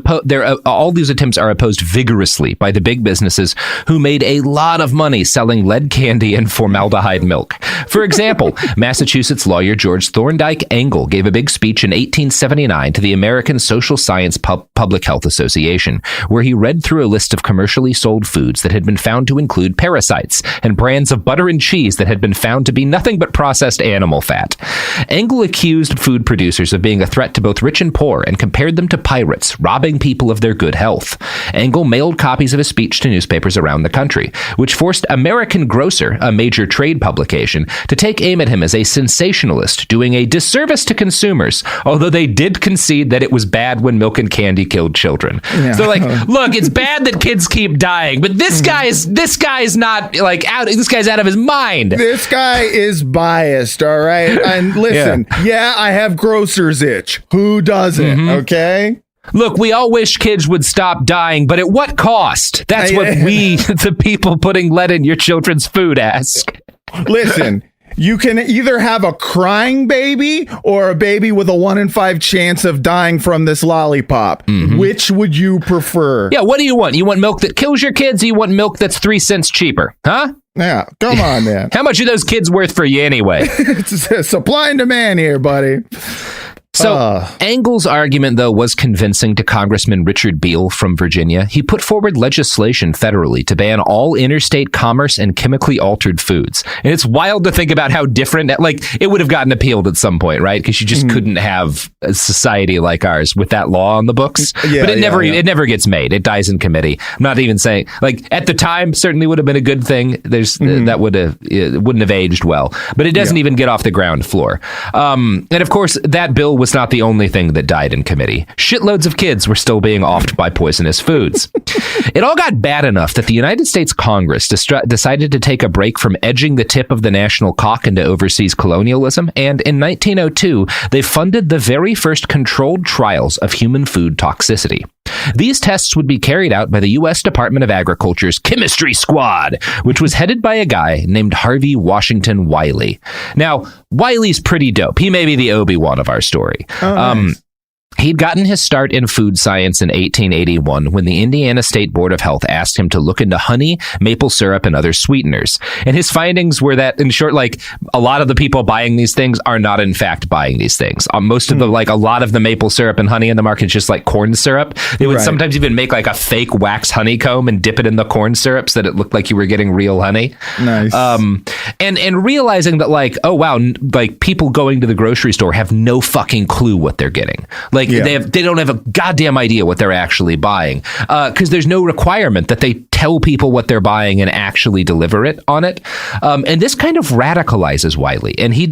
all these attempts are opposed vigorously by the big businesses who made a lot of money selling lead candy and formaldehyde milk. For example, Massachusetts lawyer George Thorndike Engel gave a big speech in 1879 to the American Social Science Public Health Association, where he read through a list of commercially sold foods that had been found to include parasites and brands of butter and cheese that had been found to be nothing but processed animal fat. Engel accused food producers of being a threat to both rich and poor and compared them to pirates, robbing people of their good health. Engel mailed copies of his speech to newspapers around the country, which forced American Grocer, a major trade publication, to take aim at him as a sensationalist, doing a disservice to consumers, although they did concede that it was bad when milk and candy killed children. Yeah. So like, look, it's bad that kids keep dying, but this guy's not like out. This guy's out of his mind. This guy is biased, all right? And listen, I have grocer's itch. Who doesn't? Okay. Look, we all wish kids would stop dying, but at what cost? That's what we, the people putting lead in your children's food, ask. Listen, you can either have a crying baby or a baby with a 1 in 5 chance of dying from this lollipop. Which would you prefer? Yeah, what do you want? You want milk that kills your kids, or you want milk that's 3 cents cheaper? Huh? Yeah, come on, man. How much are those kids worth for you anyway? It's supply and demand here, buddy. So Engel's argument, though, was convincing to Congressman Richard Beale from Virginia. He put forward legislation federally to ban all interstate commerce and chemically altered foods. And it's wild to think about how different, like, it would have gotten appealed at some point, right? Because you just couldn't have a society like ours with that law on the books. But it never gets made. It dies in committee. I'm not even saying, like, at the time, certainly would have been a good thing. That wouldn't have aged well. But it doesn't even get off the ground floor. And of course, that bill was not the only thing that died in committee. Shitloads of kids were still being offed by poisonous foods. It all got bad enough that the United States Congress decided to take a break from edging the tip of the national cock into overseas colonialism, and in 1902, they funded the very first controlled trials of human food toxicity. These tests would be carried out by the U.S. Department of Agriculture's Chemistry Squad, which was headed by a guy named Harvey Washington Wiley. Now, Wiley's pretty dope. He may be the Obi-Wan of our story. Nice. He'd gotten his start in food science in 1881 when the Indiana State Board of Health asked him to look into honey, maple syrup, and other sweeteners. And his findings were that, in short, like, a lot of the people buying these things are not, in fact, buying these things. Most of a lot of the maple syrup and honey in the market is just like corn syrup. They would sometimes even make like a fake wax honeycomb and dip it in the corn syrup so that it looked like you were getting real honey. Nice. And realizing that, like, oh, wow, like, people going to the grocery store have no fucking clue what they're getting. Like, they don't have a goddamn idea what they're actually buying, because there's no requirement that they tell people what they're buying and actually deliver it on it. And this kind of radicalizes Wiley, and he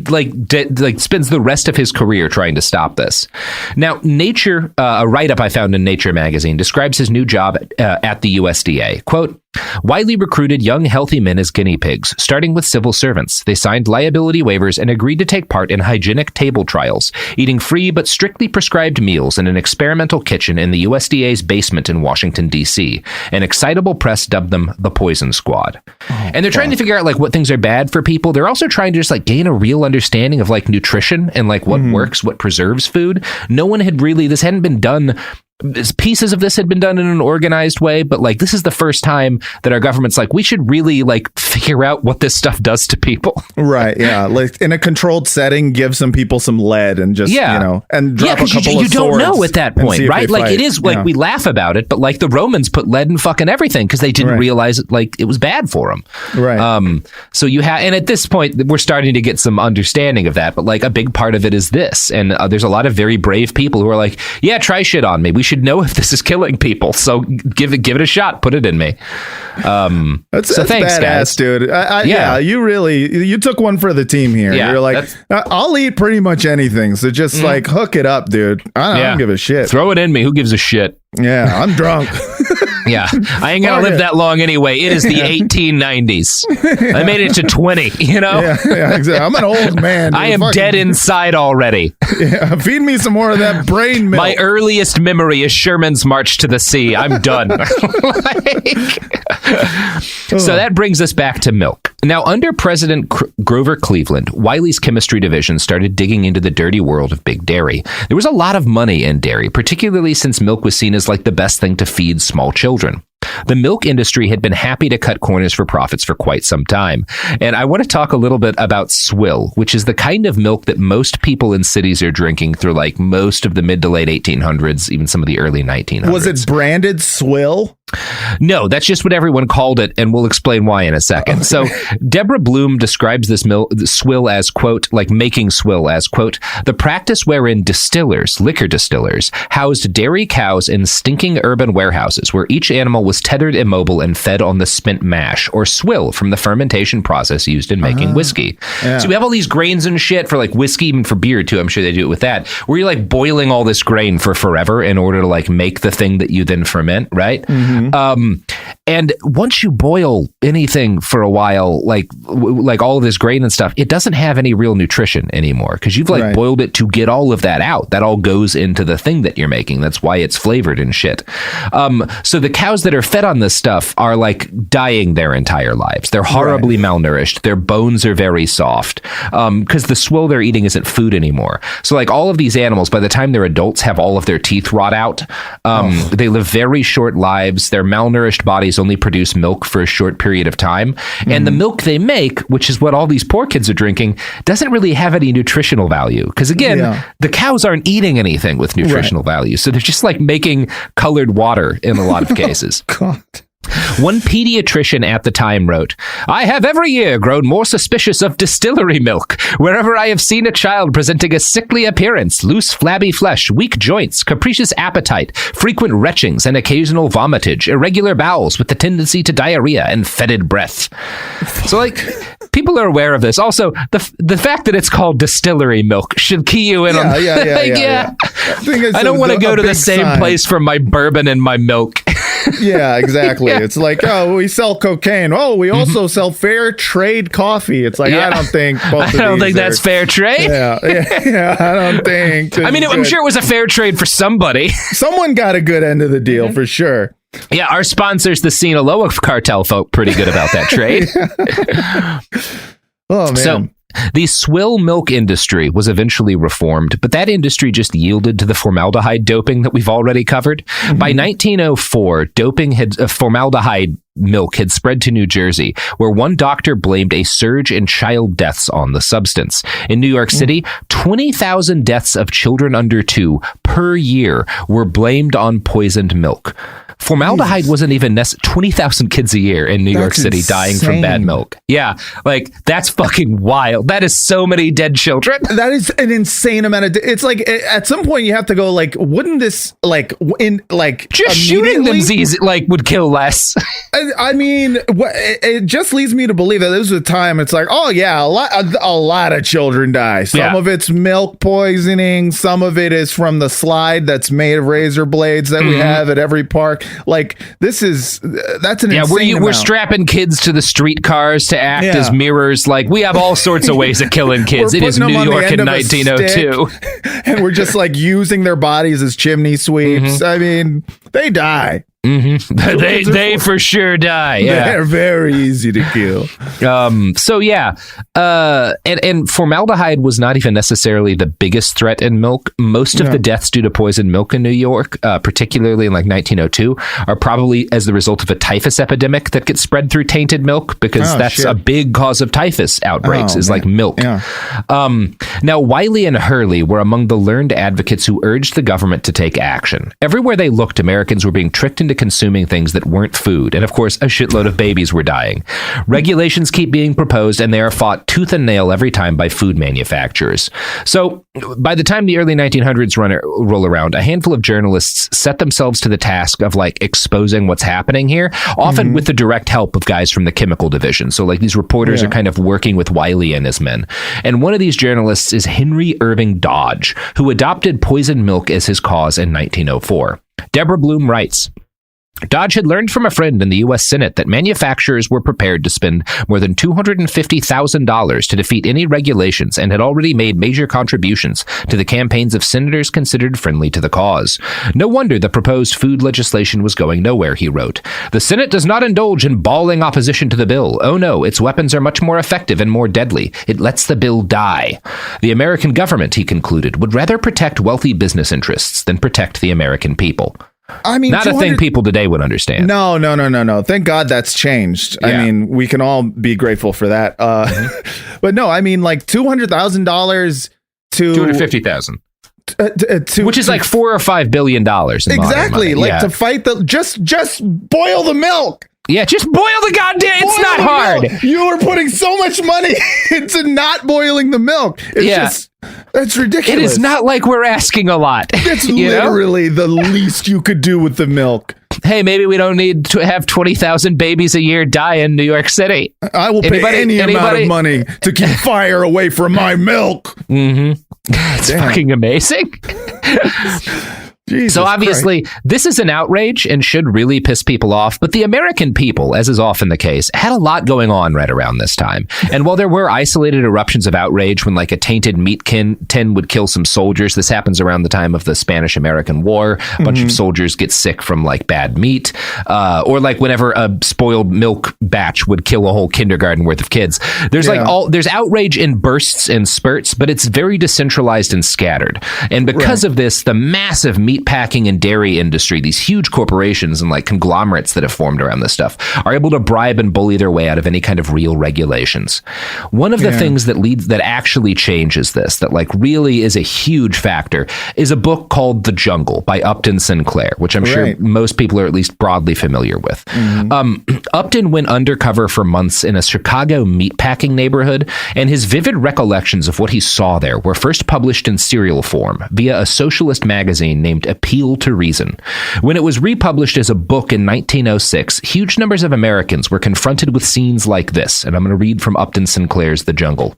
spends the rest of his career trying to stop this. Now, Nature, a write-up I found in Nature magazine, describes his new job at the USDA. Quote, Wiley recruited young, healthy men as guinea pigs, starting with civil servants. They signed liability waivers and agreed to take part in hygienic table trials, eating free but strictly prescribed meals in an experimental kitchen in the USDA's basement in Washington, D.C. An excitable press dubbed them the Poison Squad. And they're trying to figure out, like, what things are bad for people. They're also trying to just, like, gain a real understanding of, like, nutrition and, like, what works, what preserves food. No one had really, this hadn't been done. Pieces of this had been done in an organized way, but, like, this is the first time that our government's like, we should really, like, figure out what this stuff does to people. Right. Yeah. Like, in a controlled setting, give some people some lead and just, and drop a couple of swords. You don't know at that point, right? Like, it is like, we laugh about it, but, like, the Romans put lead in fucking everything because they didn't realize it, like, it was bad for them. Right. So you have, and at this point, we're starting to get some understanding of that, but, like, a big part of it is this. And there's a lot of very brave people who are like, yeah, try shit on me. We should know if this is killing people, so give it a shot, put it in me. That's thanks, badass, guys. dude. You took one for the team here. You're like, I'll eat pretty much anything, so just like hook it up, dude. I don't give a shit. Throw it in me. Who gives a shit? Yeah, I'm drunk. Yeah, I ain't gonna live that long anyway. It is the 1890s. I made it to 20, you know? Yeah, exactly. I'm an old man. Dude. I am dead inside already. Yeah, feed me some more of that brain milk. My earliest memory is Sherman's March to the Sea. I'm done. So that brings us back to milk. Now, under President Grover Cleveland, Wiley's chemistry division started digging into the dirty world of big dairy. There was a lot of money in dairy, particularly since milk was seen as like the best thing to feed small children. The milk industry had been happy to cut corners for profits for quite some time. And I want to talk a little bit about swill, which is the kind of milk that most people in cities are drinking through like most of the mid to late 1800s, even some of the early 1900s. Was it branded swill? No, that's just what everyone called it, and we'll explain why in a second. Okay. So Deborah Blum describes this swill as, quote, like making swill as, quote, the practice wherein distillers, liquor distillers, housed dairy cows in stinking urban warehouses where each animal was tethered immobile and fed on the spent mash, or swill, from the fermentation process used in making whiskey. Yeah. So we have all these grains and shit for like whiskey, even for beer too. I'm sure they do it with that, where you're like boiling all this grain for forever in order to like make the thing that you then ferment, right? Mm-hmm. And once you boil anything for a while, like all of this grain and stuff, it doesn't have any real nutrition anymore because you've like boiled it to get all of that out. That all goes into the thing that you're making. That's why it's flavored and shit. So the cows that are fed on this stuff are like dying their entire lives. They're horribly malnourished. Their bones are very soft because the swill they're eating isn't food anymore. So like all of these animals, by the time they're adults, have all of their teeth rot out. They live very short lives. Their malnourished bodies only produce milk for a short period of time. And the milk they make, which is what all these poor kids are drinking, doesn't really have any nutritional value. Because again, the cows aren't eating anything with nutritional value. So they're just like making colored water in a lot of cases. God. One pediatrician at the time wrote, I have every year grown more suspicious of distillery milk. Wherever I have seen a child presenting a sickly appearance, loose flabby flesh, weak joints, capricious appetite, frequent retchings and occasional vomitage, irregular bowels with the tendency to diarrhea and fetid breath. So like, people are aware of this. Also, the fact that it's called distillery milk should key you in on that. I don't want to go to the same place for my bourbon and my milk. Yeah, exactly. It's like, oh, we sell cocaine. Oh, we also sell fair trade coffee. It's like, I don't think both I don't think that's fair trade. Yeah, I don't think. I mean, I'm sure it was a fair trade for somebody. Someone got a good end of the deal for sure. Yeah, our sponsors, the Sinaloa cartel folk, pretty good about that trade. Oh, man. So, the swill milk industry was eventually reformed, but that industry just yielded to the formaldehyde doping that we've already covered. Mm-hmm. By 1904, formaldehyde milk had spread to New Jersey, where one doctor blamed a surge in child deaths on the substance. In New York City, 20,000 deaths of children under 2 per year were blamed on poisoned milk. Formaldehyde wasn't even 20,000 kids a year in New York City dying from bad milk. Yeah, like that's fucking wild. That is so many dead children. That is an insane amount of. It's like at some point you have to go like, wouldn't this like in like just shooting them like would kill less? I mean, it just leads me to believe that this was a time. It's like, oh yeah, a lot of children die. Some of it's milk poisoning. Some of it is from the slide that's made of razor blades that we have at every park. Like that's an insane we're strapping kids to the streetcars to act as mirrors. Like we have all sorts of ways of killing kids. It is New York in 1902, and we're just like using their bodies as chimney sweeps. I mean, they die. Mm-hmm. They for sure die. Yeah. They're very easy to kill. So yeah, and formaldehyde was not even necessarily the biggest threat in milk. Most of the deaths due to poisoned milk in New York, particularly in like 1902, are probably as the result of a typhus epidemic that gets spread through tainted milk, because that's a big cause of typhus outbreaks like milk. Yeah. Now, Wiley and Hurley were among the learned advocates who urged the government to take action. Everywhere they looked, Americans were being tricked into consuming things that weren't food, and of course a shitload of babies were dying. Regulations keep being proposed, and they are fought tooth and nail every time by food manufacturers. So by the time the early 1900s roll around, a handful of journalists set themselves to the task of like exposing what's happening here, often with the direct help of guys from the chemical division. So like these reporters are kind of working with Wiley and his men, and one of these journalists is Henry Irving Dodge, who adopted poisoned milk as his cause in 1904. Deborah Blum writes, Dodge had learned from a friend in the U.S. Senate that manufacturers were prepared to spend more than $250,000 to defeat any regulations and had already made major contributions to the campaigns of senators considered friendly to the cause. No wonder the proposed food legislation was going nowhere, he wrote. The Senate does not indulge in bawling opposition to the bill. Oh no, its weapons are much more effective and more deadly. It lets the bill die. The American government, he concluded, would rather protect wealthy business interests than protect the American people. I mean, not a thing people today would understand. No. Thank God that's changed. Yeah. I mean, we can all be grateful for that. But no, I mean, like $200,000 to $250,000, which is like $4 or $5 billion. Exactly. Like to fight just boil the milk. Yeah, just boil the goddamn. It's not hard. Milk. You are putting so much money into not boiling the milk. That's ridiculous. It is not like we're asking a lot. It's literally the least you could do with the milk. Hey, maybe we don't need to have 20,000 babies a year die in New York City. I will pay any amount of money to keep fire away from my milk. Mm-hmm. It's fucking amazing. Jesus so obviously, Christ. This is an outrage and should really piss people off. But the American people, as is often the case, had a lot going on right around this time. And while there were isolated eruptions of outrage when like a tainted meat tin would kill some soldiers, this happens around the time of the Spanish-American War. A bunch of soldiers get sick from like bad meat, or like whenever a spoiled milk batch would kill a whole kindergarten worth of kids. There's there's outrage in bursts and spurts, but it's very decentralized and scattered. And because of this, the massive meat packing and dairy industry, these huge corporations and like conglomerates that have formed around this stuff, are able to bribe and bully their way out of any kind of real regulations. One of the things that actually changes this, that like really is a huge factor, is a book called The Jungle by Upton Sinclair, which I'm sure most people are at least broadly familiar with. Upton went undercover for months in a Chicago meatpacking neighborhood, and his vivid recollections of what he saw there were first published in serial form via a socialist magazine named Appeal to Reason. When it was republished as a book in 1906, huge numbers of Americans were confronted with scenes like this, and I'm going to read from Upton Sinclair's The Jungle.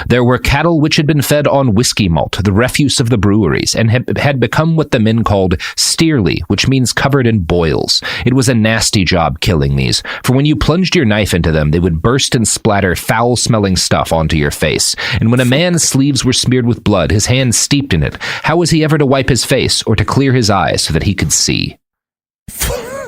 There were cattle which had been fed on whiskey malt, the refuse of the breweries, and had become what the men called steerly, which means covered in boils. It was a nasty job killing these, for when you plunged your knife into them, they would burst and splatter foul-smelling stuff onto your face. And when a man's sleeves were smeared with blood, his hands steeped in it, how was he ever to wipe his face or to clear his eyes so that he could see?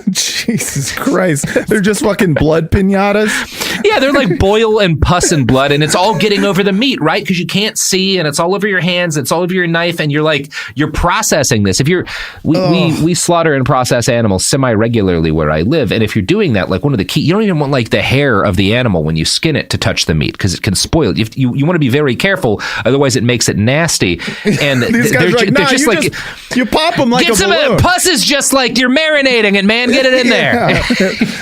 Jesus Christ. They're just fucking blood piñatas. Yeah, they're like boil and pus and blood, and it's all getting over the meat, right? Because you can't see, and it's all over your hands, it's all over your knife, and you're processing this. If we slaughter and process animals semi-regularly where I live, and if you're doing that, like one of the key, you don't even want like the hair of the animal when you skin it to touch the meat, because it can spoil it. You want to be very careful, otherwise it makes it nasty. And these guys are like, nah, just like you pop them like a balloon. Pus is just like you're marinating it, man. Get it in there.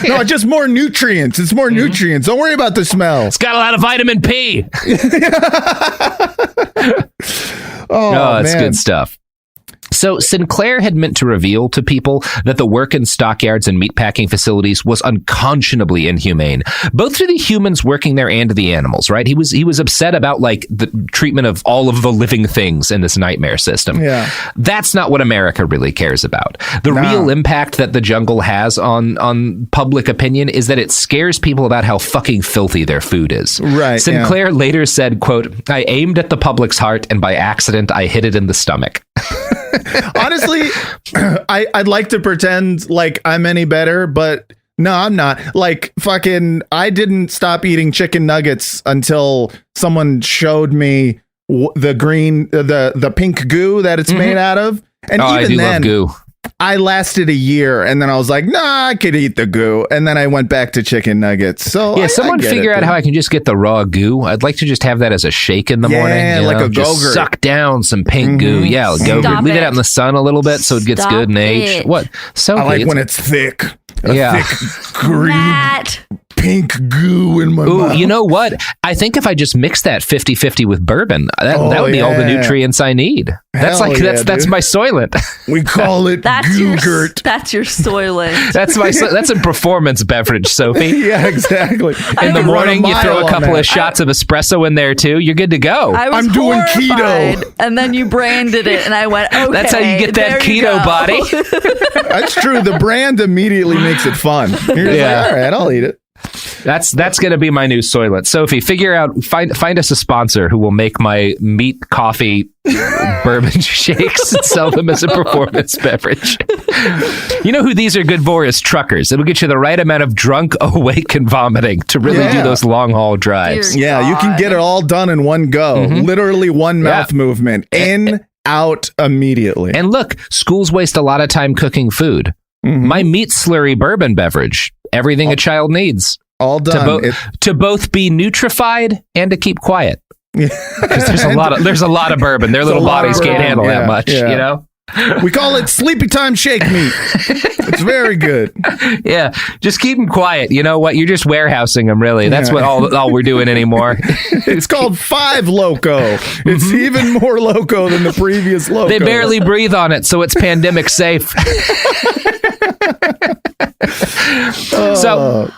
No, just more nutrients. It's more nutrients. Don't worry about the smell. It's got a lot of vitamin P. It's good stuff. So Sinclair had meant to reveal to people that the work in stockyards and meatpacking facilities was unconscionably inhumane, both to the humans working there and to the animals, right? He was upset about like the treatment of all of the living things in this nightmare system. Yeah. That's not what America really cares about. The real impact that The Jungle has on public opinion is that it scares people about how fucking filthy their food is. Right. Sinclair later said, quote, "I aimed at the public's heart and by accident I hit it in the stomach." Honestly, I'd like to pretend like I'm any better, but no, I'm not. Like fucking, I didn't stop eating chicken nuggets until someone showed me the pink goo that it's made out of. And even then, love goo. I lasted a year, and then I was like, nah, I could eat the goo. And then I went back to chicken nuggets. So yeah, someone figure out how I can just get the raw goo. I'd like to just have that as a shake in the morning. Yeah, like a just Go-Gurt. Suck down some pink goo. Yeah, Go-Gurt. Leave it out in the sun a little bit so it gets good and aged. What? So I like when it's thick. Thick green. Matt, pink goo in my mouth. You know what? I think if I just mix that 50-50 with bourbon, that would be all the nutrients I need. That's that's my Soylent. We call it Googurt. That's your Soylent. That's a performance beverage, Sophie. Yeah, exactly. In the morning, you throw a couple of shots of espresso in there too. You're good to go. I'm doing keto, and then you branded it, and I went, okay. That's how you get that keto body. That's true. The brand immediately makes it fun. You're just like, all right, I'll eat it. That's going to be my new Soylent. Sophie, find us a sponsor who will make my meat coffee bourbon shakes and sell them as a performance beverage. You know who these are good for is truckers. It'll get you the right amount of drunk, awake, and vomiting to really do those long haul drives. You can get it all done in one go. Literally one mouth movement. In, out, immediately. And look, schools waste a lot of time cooking food. My meat slurry bourbon beverage. Everything a child needs. All done. To both be nutrified and to keep quiet. Because there's a lot of bourbon. Their little bodies can't handle that much, you know? We call it sleepy time shake meat. It's very good. Yeah, just keep them quiet. You know what? You're just warehousing them, really. That's what all we're doing anymore. It's called 5 Loco. It's even more loco than the previous Loco. They barely breathe on it, so it's pandemic safe. So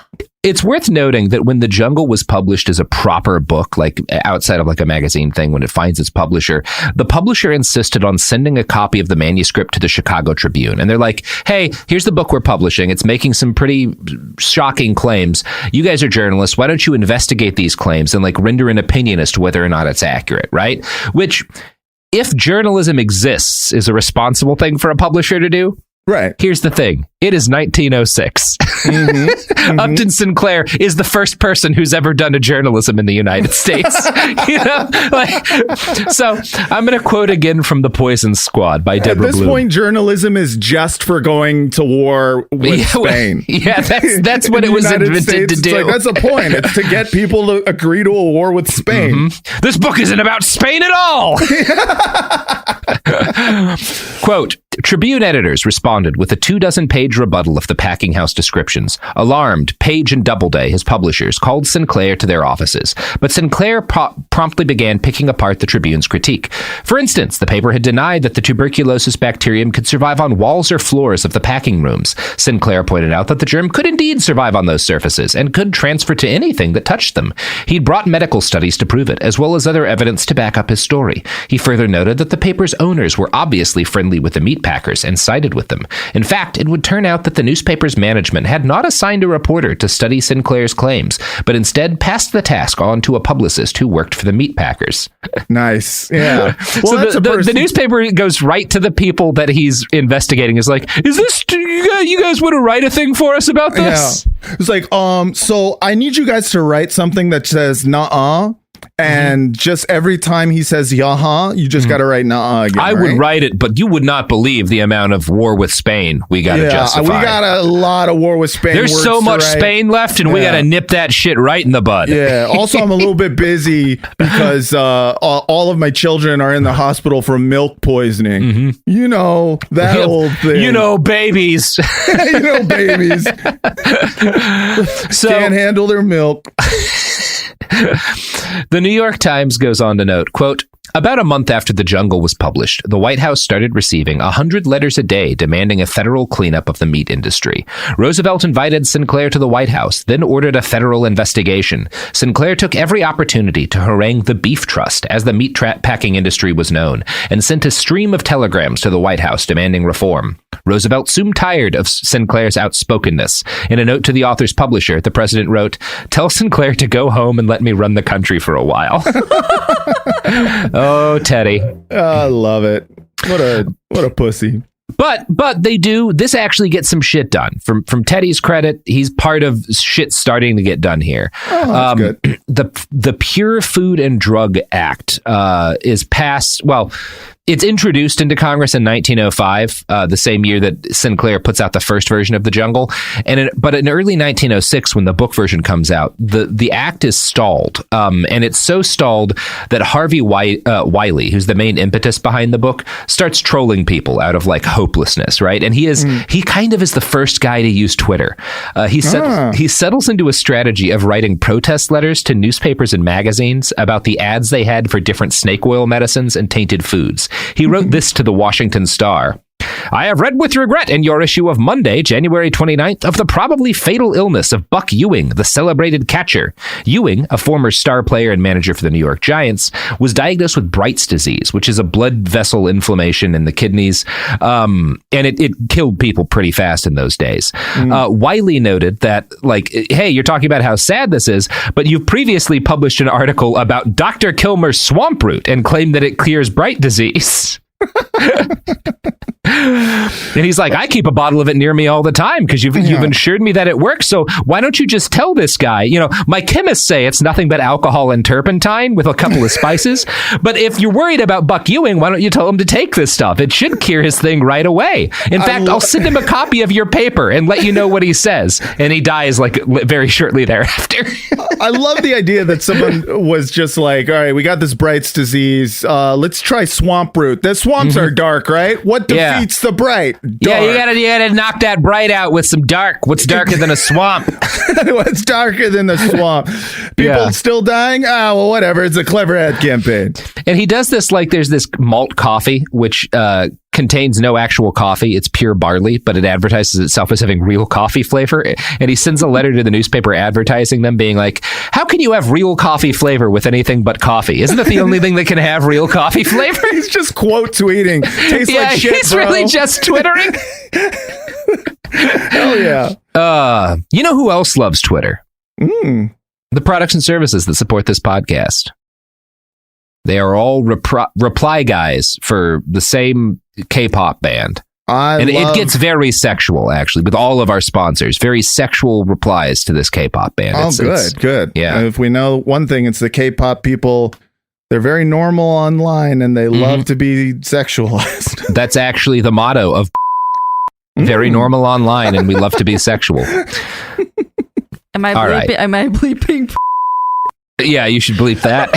it's worth noting that when The Jungle was published as a proper book, like outside of like a magazine thing, when it finds its publisher, the publisher insisted on sending a copy of the manuscript to the Chicago Tribune. And they're like, hey, here's the book we're publishing. It's making some pretty shocking claims. You guys are journalists. Why don't you investigate these claims and like render an opinion as to whether or not it's accurate, right? Which, if journalism exists, is a responsible thing for a publisher to do. Right. Here's the thing. It is 1906. Upton Sinclair is the first person who's ever done a journalism in the United States. You know? So I'm going to quote again from The Poison Squad by Deborah At this Blum. point, journalism is just for going to war with Spain. Yeah, that's what it was invented to do. That's the point. It's to get people to agree to a war with Spain. This book isn't about Spain at all. Quote, Tribune editors responded with a 24-page rebuttal of the packing house descriptions. Alarmed, Page and Doubleday, his publishers, called Sinclair to their offices. But Sinclair promptly began picking apart the Tribune's critique. For instance, the paper had denied that the tuberculosis bacterium could survive on walls or floors of the packing rooms. Sinclair pointed out that the germ could indeed survive on those surfaces and could transfer to anything that touched them. He'd brought medical studies to prove it, as well as other evidence to back up his story. He further noted that the paper's owners were obviously friendly with the meat packers and sided with them. In fact, it would turn out that the newspaper's management had not assigned a reporter to study Sinclair's claims, but instead passed the task on to a publicist who worked for the meat packers. Nice. Yeah. Well, so the newspaper goes right to the people that he's investigating. Is like, is this, you guys want to write a thing for us about this? Yeah. It's like, so I need you guys to write something that says, nuh-uh. And just every time he says yaha, you just got to write nah again. I would write it, but you would not believe the amount of war with Spain we got to justify. We got a lot of war with Spain. There's so much Spain left, and we got to nip that shit right in the bud. Yeah. Also, I'm a little bit busy because all of my children are in the hospital from milk poisoning. You know, that old thing. You know, babies. You know, babies. So, can't handle their milk. The New York Times goes on to note, quote, about a month after The Jungle was published, the White House started receiving 100 letters a day demanding a federal cleanup of the meat industry. Roosevelt invited Sinclair to the White House, then ordered a federal investigation. Sinclair took every opportunity to harangue the Beef Trust, as the meat packing industry was known, and sent a stream of telegrams to the White House demanding reform. Roosevelt soon tired of Sinclair's outspokenness. In a note to the author's publisher, the president wrote, "Tell Sinclair to go home and let me run the country for a while." Oh, Teddy. I love it. What a pussy. But they do. This actually gets some shit done. From Teddy's credit, he's part of shit starting to get done here. Oh, that's good. The Pure Food and Drug Act is passed. Well, It's introduced into Congress in 1905, the same year that Sinclair puts out the first version of The Jungle. But in early 1906, when the book version comes out, the act is stalled. And it's so stalled that Harvey Wiley, who's the main impetus behind the book, starts trolling people out of like hopelessness, right? And he kind of is the first guy to use Twitter. He settles into a strategy of writing protest letters to newspapers and magazines about the ads they had for different snake oil medicines and tainted foods. He wrote this to the Washington Star. I have read with regret in your issue of Monday, January 29th, of the probably fatal illness of Buck Ewing, the celebrated catcher. Ewing, a former star player and manager for the New York Giants, was diagnosed with Bright's disease, which is a blood vessel inflammation in the kidneys, and it killed people pretty fast in those days. Wiley noted that, like, hey, you're talking about how sad this is, but you've previously published an article about Dr. Kilmer's swamp root and claimed that it cures Bright disease. And he's like, I keep a bottle of it near me all the time because you've assured me that it works. So why don't you just tell this guy? You know, my chemists say it's nothing but alcohol and turpentine with a couple of spices. But if you're worried about Buck Ewing, why don't you tell him to take this stuff? It should cure his thing right away. In fact, I'll send him a copy of your paper and let you know what he says. And he dies like very shortly thereafter. I love the idea that someone was just like, all right, we got this Bright's disease. Let's try swamp root. The swamps are dark, right? What defeats the bright? Dark. Yeah, you gotta knock that bright out with some dark. What's darker than a swamp? What's darker than the swamp? People still dying? Ah, well, whatever. It's a clever ad campaign. And he does this like there's this malt coffee, which contains no actual coffee. It's pure barley, but it advertises itself as having real coffee flavor. And he sends a letter to the newspaper advertising them, being like, how can you have real coffee flavor with anything but coffee? Isn't it the only thing that can have real coffee flavor? He's just quote tweeting. Tastes like shit, he's bro. really just twittering. Hell yeah. You know who else loves Twitter? The products and services that support this podcast. They are all reply guys for the same K-pop band. It gets very sexual, actually, with all of our sponsors. Very sexual replies to this K-pop band. Good. Yeah. If we know one thing, it's the K-pop people. They're very normal online, and they love to be sexualized. That's actually the motto of very normal online, and we love to be sexual. Am I bleeping? Yeah, you should bleep that.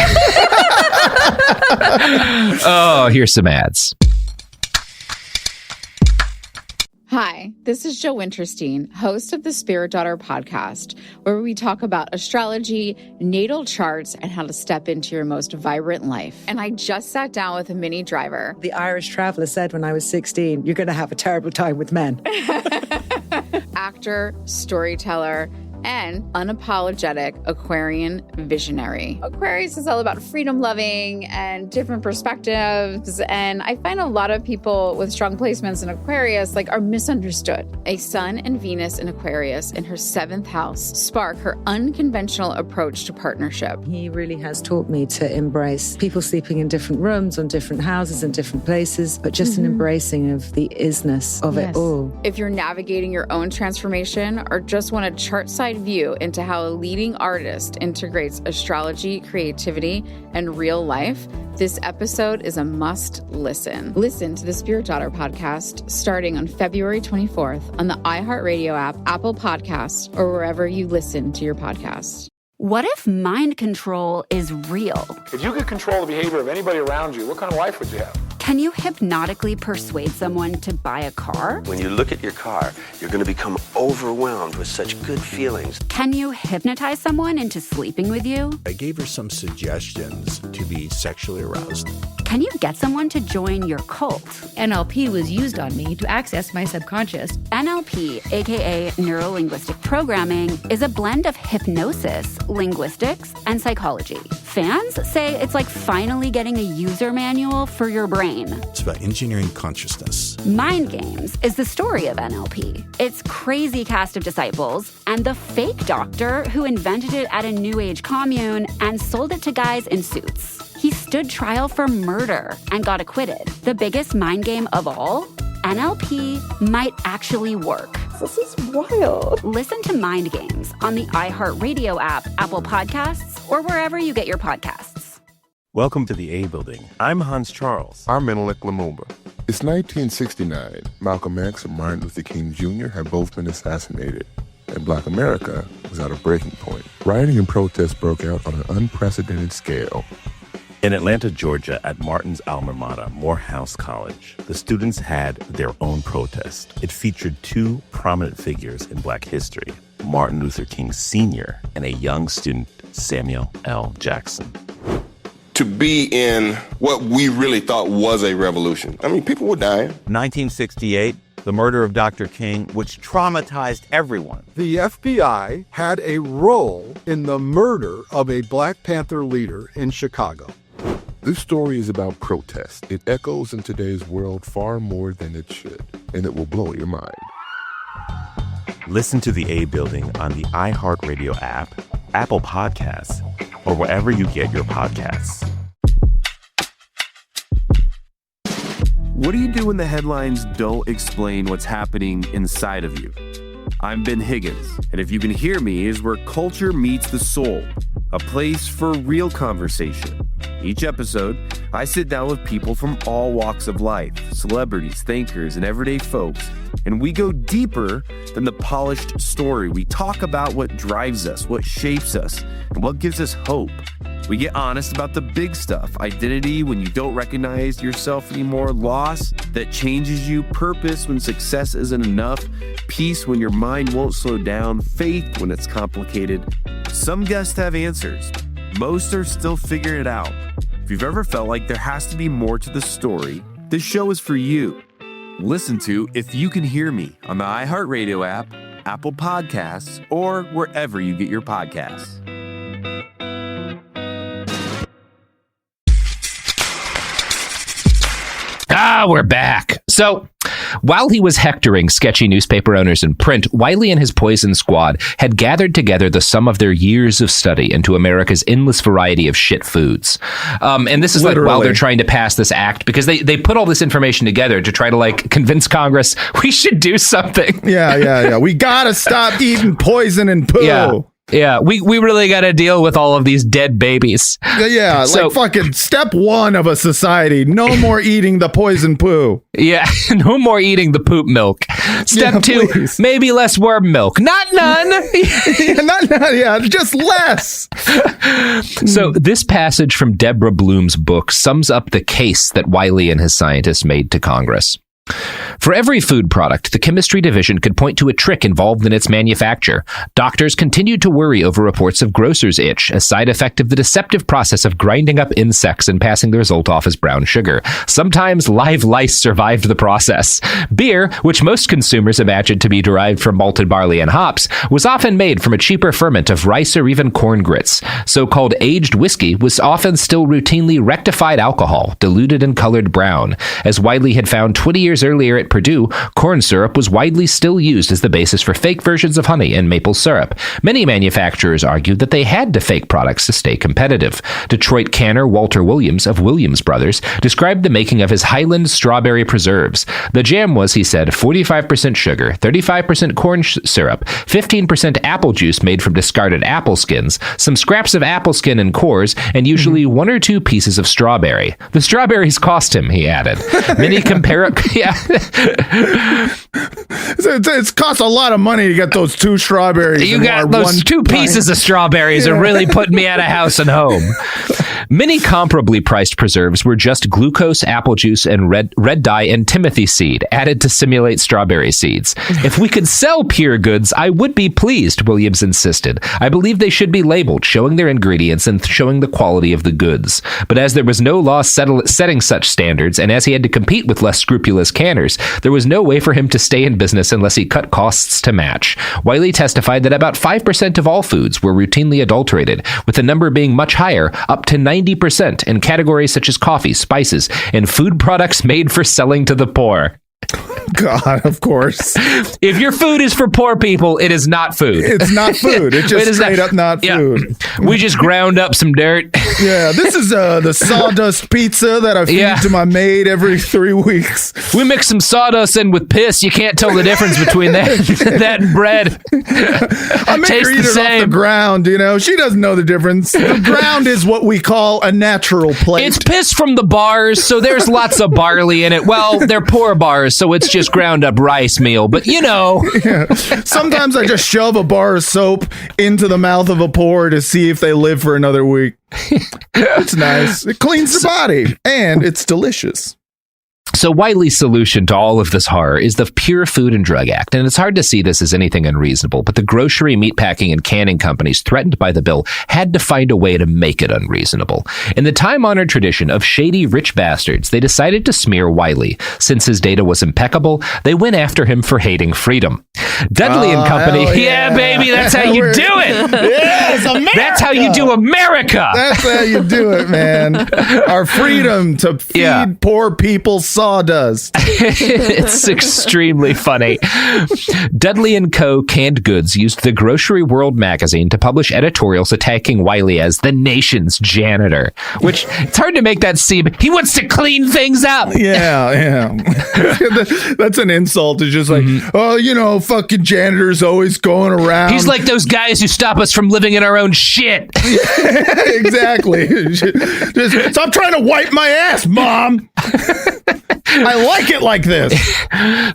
Oh, here's some ads. Hi, this is Joe Winterstein, host of the Spirit Daughter podcast, where we talk about astrology, natal charts, and how to step into your most vibrant life. And I just sat down with a Mini Driver. The Irish traveler said when I was 16, you're going to have a terrible time with men. Actor, storyteller, and unapologetic Aquarian visionary. Aquarius is all about freedom-loving and different perspectives, and I find a lot of people with strong placements in Aquarius are misunderstood. A Sun and Venus in Aquarius in her 7th house spark her unconventional approach to partnership. He really has taught me to embrace people sleeping in different rooms, on different houses, in different places, but just an embracing of the isness of it all. If you're navigating your own transformation or just want a chart-side view into how a leading artist integrates astrology, creativity, and real life, this episode is a must listen. Listen to the Spirit Daughter podcast starting on February 24th on the iHeartRadio app, Apple Podcasts, or wherever you listen to your podcasts. What if mind control is real? If you could control the behavior of anybody around you, what kind of life would you have? Can you hypnotically persuade someone to buy a car? When you look at your car, you're going to become overwhelmed with such good feelings. Can you hypnotize someone into sleeping with you? I gave her some suggestions to be sexually aroused. Can you get someone to join your cult? NLP was used on me to access my subconscious. NLP, aka Neuro-Linguistic Programming, is a blend of hypnosis, linguistics, and psychology. Fans say it's like finally getting a user manual for your brain. It's about engineering consciousness. Mind Games is the story of NLP. Its crazy cast of disciples and the fake doctor who invented it at a New Age commune and sold it to guys in suits. He stood trial for murder and got acquitted. The biggest mind game of all? NLP might actually work. This is wild. Listen to Mind Games on the iHeartRadio app, Apple Podcasts, or wherever you get your podcasts. Welcome to the A Building. I'm Hans Charles. I'm Menelik Lumumba. It's 1969. Malcolm X and Martin Luther King Jr. had both been assassinated, and Black America was at a breaking point. Rioting and protests broke out on an unprecedented scale. In Atlanta, Georgia, at Martin's alma mater, Morehouse College, the students had their own protest. It featured two prominent figures in Black history, Martin Luther King Sr. and a young student, Samuel L. Jackson. To be in what we really thought was a revolution. I mean, people were dying. 1968, the murder of Dr. King, which traumatized everyone. The FBI had a role in the murder of a Black Panther leader in Chicago. This story is about protest. It echoes in today's world far more than it should, and it will blow your mind. Listen to the A Building on the iHeartRadio app, Apple Podcasts, or wherever you get your podcasts. What do you do when the headlines don't explain what's happening inside of you? I'm Ben Higgins, and If You Can Hear Me is where culture meets the soul, a place for real conversation. Each episode, I sit down with people from all walks of life, celebrities, thinkers, and everyday folks, and we go deeper than the polished story. We talk about what drives us, what shapes us, and what gives us hope. We get honest about the big stuff: identity when you don't recognize yourself anymore, loss that changes you, purpose when success isn't enough, peace when your mind won't slow down, faith when it's complicated. Some guests have answers. Most are still figuring it out. If you've ever felt like there has to be more to the story, this show is for you. Listen to If You Can Hear Me on the iHeartRadio app, Apple Podcasts, or wherever you get your podcasts. We're back. So, while he was hectoring sketchy newspaper owners in print, Wiley and his Poison Squad had gathered together the sum of their years of study into America's endless variety of shit foods. And this is like while they're trying to pass this act, because they put all this information together to try to like convince Congress we should do something. Yeah. We gotta stop eating poison and poo. Yeah, we really got to deal with all of these dead babies. Yeah, so, like fucking step one of a society. No more eating the poison poo. Yeah, no more eating the poop milk. Step two, please. Maybe less worm milk. Not none. Just less. So this passage from Deborah Blum's book sums up the case that Wiley and his scientists made to Congress. For every food product, the chemistry division could point to a trick involved in its manufacture. Doctors continued to worry over reports of grocer's itch, a side effect of the deceptive process of grinding up insects and passing the result off as brown sugar. Sometimes live lice survived the process. Beer, which most consumers imagined to be derived from malted barley and hops, was often made from a cheaper ferment of rice or even corn grits. So-called aged whiskey was often still routinely rectified alcohol, diluted and colored brown. As Wiley had found 20 years earlier at Purdue, corn syrup was widely still used as the basis for fake versions of honey and maple syrup. Many manufacturers argued that they had to fake products to stay competitive. Detroit canner Walter Williams of Williams Brothers described the making of his Highland strawberry preserves. The jam was, he said, 45% sugar, 35% corn syrup, 15% apple juice made from discarded apple skins, some scraps of apple skin and cores, and usually one or two pieces of strawberry. The strawberries cost him, he added. Many It's cost a lot of money to get those two strawberries. You got those two pieces of strawberries are really putting me out of house and home. Many comparably priced preserves were just glucose, apple juice, and red dye and Timothy seed added to simulate strawberry seeds. If we could sell pure goods, I would be pleased, Williams insisted. I believe they should be labeled, showing their ingredients and showing the quality of the goods. But as there was no law setting such standards, and as he had to compete with less scrupulous canners, there was no way for him to stay in business unless he cut costs to match. Wiley testified that about 5% of all foods were routinely adulterated, with the number being much higher, up to 90% in categories such as coffee, spices, and food products made for selling to the poor. God, of course. If your food is for poor people, it is not food. It's not food. It's just straight up not food. We just ground up some dirt. Yeah, this is the sawdust pizza that I feed to my maid every 3 weeks. We mix some sawdust in with piss. You can't tell the difference between that and bread. I make her eat it off the ground, you know. She doesn't know the difference. The ground is what we call a natural plate. It's piss from the bars, so there's lots of barley in it. Well, they're poor bars, so it's just ground up rice meal. But, you know. Yeah. Sometimes I just shove a bar of soap into the mouth of a poor to see if they live for another week. It's nice. It cleans the body, and it's delicious. So Wiley's solution to all of this horror is the Pure Food and Drug Act, and it's hard to see this as anything unreasonable, but the grocery, meatpacking, and canning companies threatened by the bill had to find a way to make it unreasonable. In the time-honored tradition of shady rich bastards, they decided to smear Wiley. Since his data was impeccable, they went after him for hating freedom. Dudley and Company, yeah, baby, that's how you do it. Yes, America. That's how you do America. That's how you do it, man. Our freedom to feed poor people sawdust. It's extremely funny. Dudley and Co. Canned Goods used the Grocery World magazine to publish editorials attacking Wiley as the nation's janitor, which it's hard to make that seem. He wants to clean things up. Yeah. That's an insult. It's just like, oh, you know, fucking janitors always going around. He's like those guys who stop us from living in our own shit. Exactly. Just stop trying to wipe my ass, Mom. I like it like this.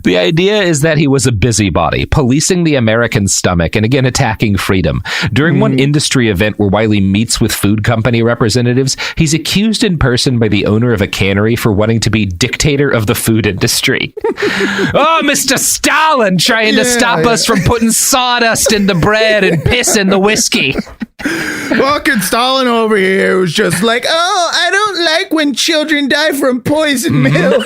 The idea is that he was a busybody, policing the American stomach and again attacking freedom. During one industry event where Wiley meets with food company representatives, he's accused in person by the owner of a cannery for wanting to be dictator of the food industry. Oh, Mr. Stalin trying to stop us from putting sawdust in the bread and piss in the whiskey. Fucking Stalin over here was just like, oh, I don't like when children die from poisoned milk.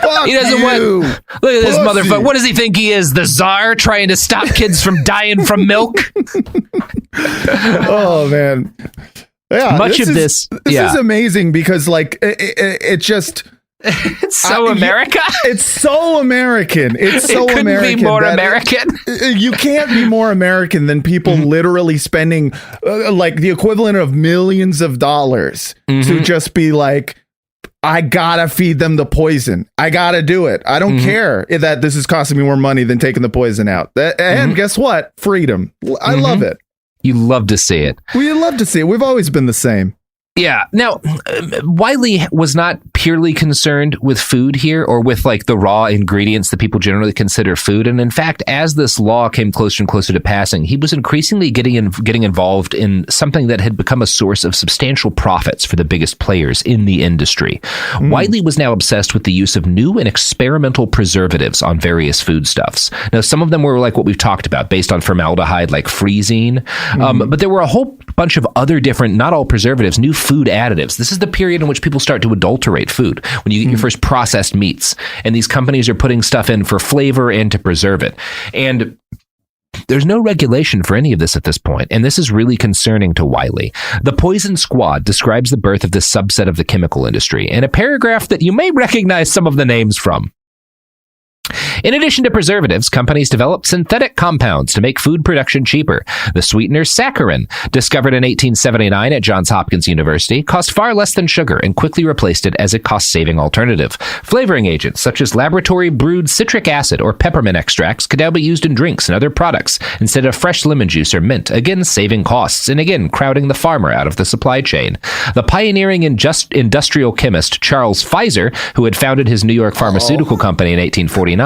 Fuck he doesn't you. want. Look at this motherfucker. What does he think he is? The czar trying to stop kids from dying from milk? Oh, man. Yeah, Much of this is amazing because, like, it just. It's so America. It's so American. It's so it couldn't American. Be more American. You can't be more American than people literally spending like the equivalent of millions of dollars to just be like, I gotta feed them the poison. I gotta do it. I don't care that this is costing me more money than taking the poison out. And guess what? Freedom. I love it. You love to see it. We love to see it. We've always been the same. Yeah. Now, Wiley was not purely concerned with food here or with like the raw ingredients that people generally consider food. And in fact, as this law came closer and closer to passing, he was increasingly getting involved in something that had become a source of substantial profits for the biggest players in the industry. Wiley was now obsessed with the use of new and experimental preservatives on various foodstuffs. Now, some of them were like what we've talked about, based on formaldehyde, like freezine. But there were a whole bunch of other different, not all preservatives, new food additives. This is the period in which people start to adulterate food, when you get your first processed meats, and these companies are putting stuff in for flavor and to preserve it. And there's no regulation for any of this at this point, and this is really concerning to Wiley. The Poison Squad describes the birth of this subset of the chemical industry in a paragraph that you may recognize some of the names from. In addition to preservatives, companies developed synthetic compounds to make food production cheaper. The sweetener saccharin, discovered in 1879 at Johns Hopkins University, cost far less than sugar and quickly replaced it as a cost-saving alternative. Flavoring agents such as laboratory-brewed citric acid or peppermint extracts could now be used in drinks and other products instead of fresh lemon juice or mint, again saving costs and again crowding the farmer out of the supply chain. The pioneering industrial chemist Charles Pfizer, who had founded his New York pharmaceutical company in 1849,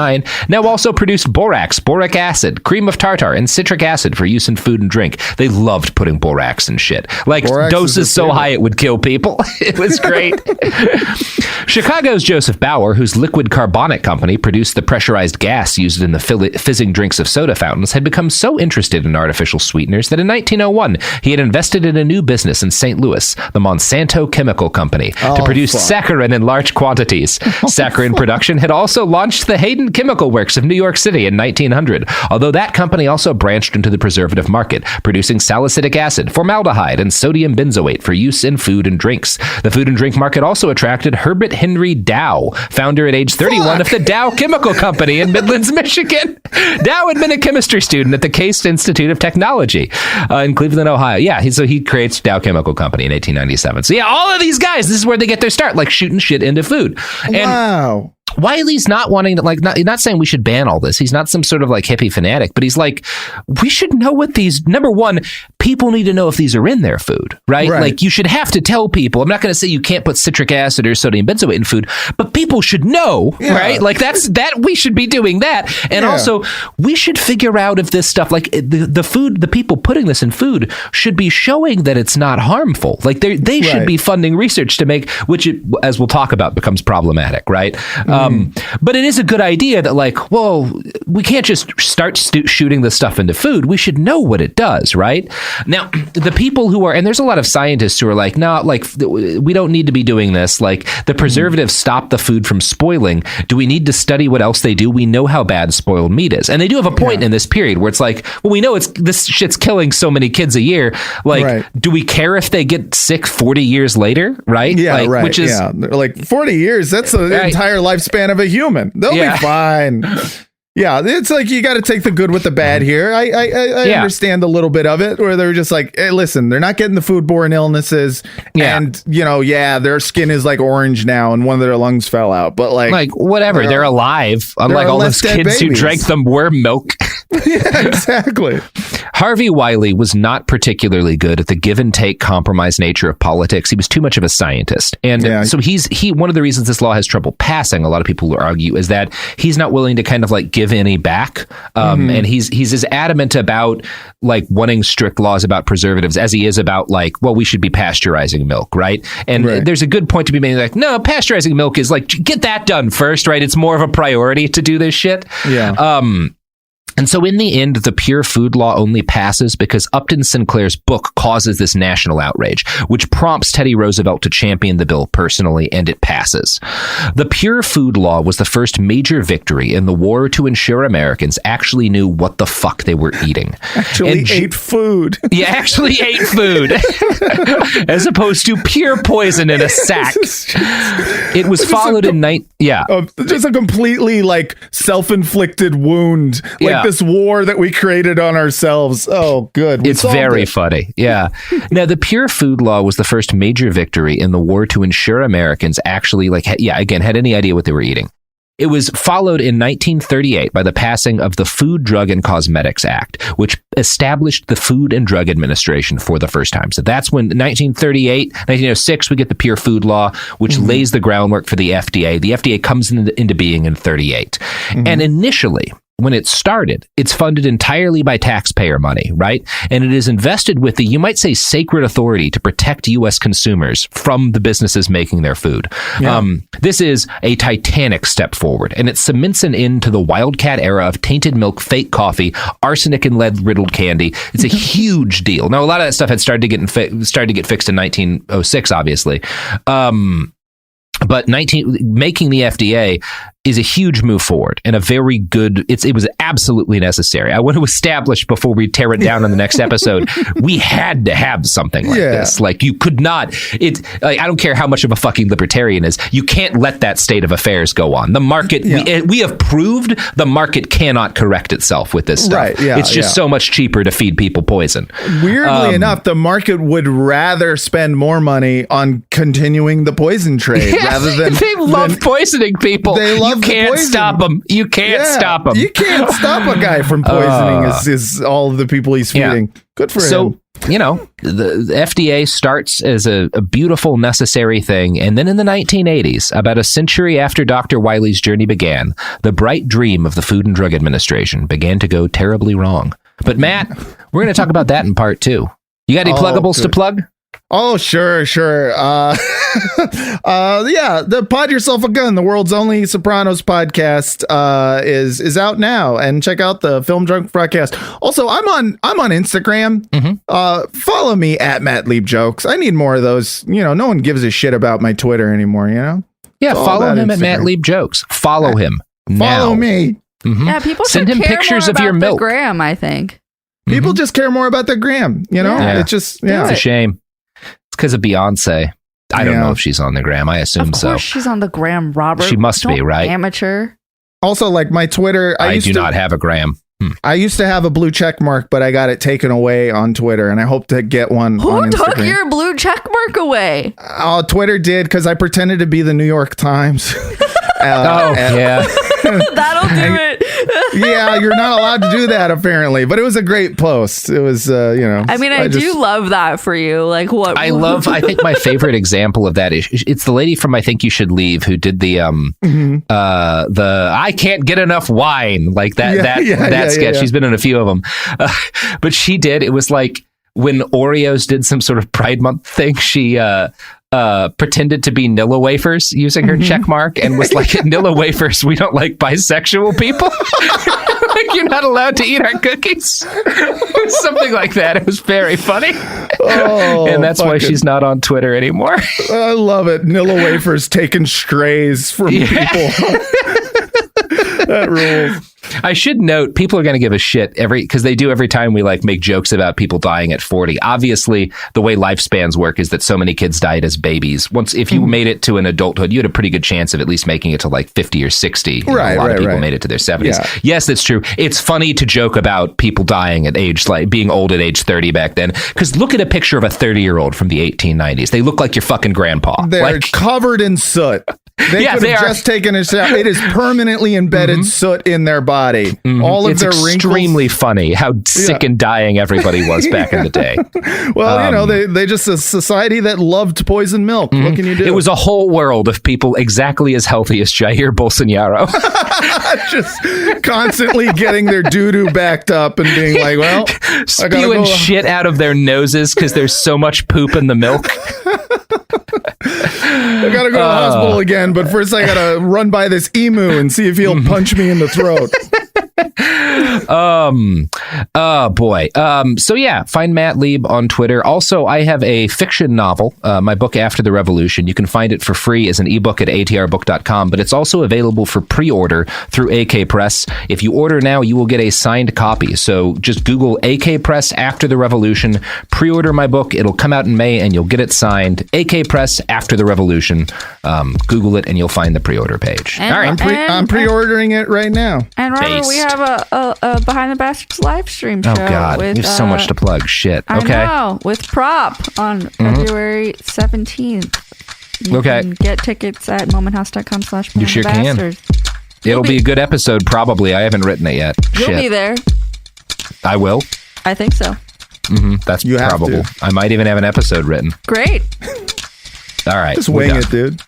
now also produced borax, boric acid, cream of tartar, and citric acid for use in food and drink. They loved putting borax in shit. Like, borax doses so high it would kill people. It was great. Chicago's Joseph Bauer, whose liquid carbonic company produced the pressurized gas used in the fizzing drinks of soda fountains, had become so interested in artificial sweeteners that in 1901, he had invested in a new business in St. Louis, the Monsanto Chemical Company, to produce saccharin in large quantities. Saccharin production had also launched the Hayden Chemical Chemical Works of New York City in 1900, although that company also branched into the preservative market, producing salicylic acid, formaldehyde, and sodium benzoate for use in food and drinks. The food and drink market also attracted Herbert Henry Dow, founder at age 31 of the Dow Chemical Company in Midlands, Michigan. Dow had been a chemistry student at the Case Institute of Technology in Cleveland, Ohio. Yeah, he creates Dow Chemical Company in 1897. So yeah, all of these guys, this is where they get their start, like shooting shit into food. And wow. Wiley's not wanting to, like, not saying we should ban all this. He's not some sort of like hippie fanatic, but he's like, we should know what these, number one, people need to know if these are in their food, right? Like, you should have to tell people. I'm not going to say you can't put citric acid or sodium benzoate in food, but people should know, right? Like, we should be doing that. And also, we should figure out if this stuff, like the food, the people putting this in food should be showing that it's not harmful. Like, they should be funding research to make, which, as we'll talk about, becomes problematic, right? But it is a good idea that, like, well, we can't just start shooting this stuff into food. We should know what it does, right? Now, the people who are, and there's a lot of scientists who are like, no, like, we don't need to be doing this. Like, the preservatives stop the food from spoiling. Do we need to study what else they do? We know how bad spoiled meat is. And they do have a point in this period where it's like, well, we know this shit's killing so many kids a year. Like, do we care if they get sick 40 years later? Right? Yeah, like, right. Which is like 40 years. That's the entire lifespan of a human. They'll be fine. Yeah, it's like you got to take the good with the bad here. I understand a little bit of it where they're just like, hey, listen, they're not getting the foodborne illnesses. And, their skin is like orange now and one of their lungs fell out. But like whatever, they're alive. Unlike all those kids who drank the worm milk. Yeah, exactly. Harvey Wiley was not particularly good at the give and take compromise nature of politics. He was too much of a scientist. And so he one of the reasons this law has trouble passing, a lot of people will argue, is that he's not willing to kind of like give any back. And he's as adamant about like wanting strict laws about preservatives as he is about like, well, we should be pasteurizing milk, right? And there's a good point to be made, like, no, pasteurizing milk is like, get that done first, right? It's more of a priority to do this shit. Yeah. And so in the end, the pure food law only passes because Upton Sinclair's book causes this national outrage, which prompts Teddy Roosevelt to champion the bill personally, and it passes. The pure food law was the first major victory in the war to ensure Americans actually knew what the fuck they were eating. Ate food. Yeah, actually ate food. As opposed to pure poison in a sack. It was followed in just a completely like self-inflicted wound. Like this war that we created on ourselves. Oh, good. It's very funny. Yeah. Now, the pure food law was the first major victory in the war to ensure Americans actually, had any idea what they were eating. It was followed in 1938 by the passing of the Food, Drug, and Cosmetics Act, which established the Food and Drug Administration for the first time. So that's when 1906, we get the Pure Food Law, which lays the groundwork for the FDA. The FDA comes into being in 38. And initially, when it started, it's funded entirely by taxpayer money, right? And it is invested with the, you might say, sacred authority to protect U.S. consumers from the businesses making their food. Yeah. This is a titanic step forward, and it cements an end to the wildcat era of tainted milk, fake coffee, arsenic and lead-riddled candy. It's a huge deal. Now, a lot of that stuff had started to get fixed in 1906, obviously. But making the FDA is a huge move forward and a very good, it was absolutely necessary. I want to establish before we tear it down in the next episode, we had to have something like this. Like, you could not, I don't care how much of a fucking libertarian is, you can't let that state of affairs go on. The market, we have proved the market cannot correct itself with this stuff. Right, yeah, it's just so much cheaper to feed people poison. Weirdly enough, the market would rather spend more money on continuing the poison trade rather than... They love poisoning people. They love You can't stop them. You can't stop them. You can't stop a guy from poisoning all of the people he's feeding. Good for him. So, the FDA starts as a beautiful, necessary thing. And then in the 1980s, about a century after Dr. Wiley's journey began, the bright dream of the Food and Drug Administration began to go terribly wrong. But Matt, we're going to talk about that in part 2. You got any pluggables to plug? Oh, sure. The Pod Yourself a Gun, the world's only Sopranos podcast, is out now, and check out the Film Drunk broadcast. Also, I'm on Instagram. Follow me at Matt Lieb Jokes. I need more of those. No one gives a shit about my Twitter anymore. Yeah, follow him at Matt Lieb Jokes. Follow him. Follow me. Mm-hmm. Yeah, people send should him care pictures more of your about milk. the gram, I think. People just care more about the gram. You know, Yeah. it's just It's a shame. It's because of Beyonce. I don't know if she's on the gram. I assume so. Of course she's on the gram, Robert. She must be, Don't right? Amateur. Also, like my Twitter, I do not have a gram. I used to have a blue check mark, but I got it taken away on Twitter, and I hope to get one Who on took Instagram. your blue check mark away? Oh, Twitter did, because I pretended to be the New York Times. Yeah. That'll do it. Yeah, you're not allowed to do that apparently, but it was a great post. It was, I mean, I do love that for you. Like what? I think my favorite example of that is it's the lady from I Think You Should Leave who did the I can't get enough wine, like that sketch. She's been in a few of them, but it was like when Oreos did some sort of Pride Month thing. She pretended to be Nilla wafers using her check mark and was like, at Nilla wafers, we don't like bisexual people. Like, you're not allowed to eat our cookies. Something like that. It was very funny. Oh, and that's why she's not on Twitter anymore. I love it. Nilla wafers taking strays from people. That rules. I should note, people are going to give a shit because they do every time we like make jokes about people dying at 40. Obviously, the way lifespans work is that so many kids died as babies. If you made it to an adulthood, you had a pretty good chance of at least making it to like 50 or 60. A lot of people made it to their 70s. Yeah. Yes, that's true. It's funny to joke about people dying at age, like being old at age 30 back then. Because look at a picture of a 30-year-old from the 1890s. They look like your fucking grandpa. They're covered in soot. They could have just taken a shower. It is permanently embedded soot in their body. All of it's their wrinkles. Extremely funny how sick and dying everybody was back in the day. Well, they just a society that loved poison milk. What can you do? It was a whole world of people exactly as healthy as Jair Bolsonaro. Just constantly getting their doo-doo backed up and being like, well, spewing shit out of their noses because there's so much poop in the milk. I gotta go to the hospital again, but first I gotta run by this emu and see if he'll punch me in the throat. Boy. So yeah, find Matt Lieb on Twitter. Also, I have a fiction novel, my book After the Revolution. You can find it for free as an ebook at atrbook.com, but it's also available for pre-order through AK Press. If you order now, you will get a signed copy. So just Google AK Press After the Revolution, pre-order my book. It'll come out in May and you'll get it signed. AK Press After the Revolution. Google it and you'll find the pre-order page. And, all right. I'm pre-ordering it right now. And Robert, we have a Behind the Bastards live stream show. Oh God, there's so much to plug. Shit. Okay. I know, with Prop on February 17th. You can get tickets at momenthouse.com/. You sure can. It'll be a good episode, probably. I haven't written it yet. You'll be there. I will. I think so. That's you probable. I might even have an episode written. Great. All right. Just wing it, dude.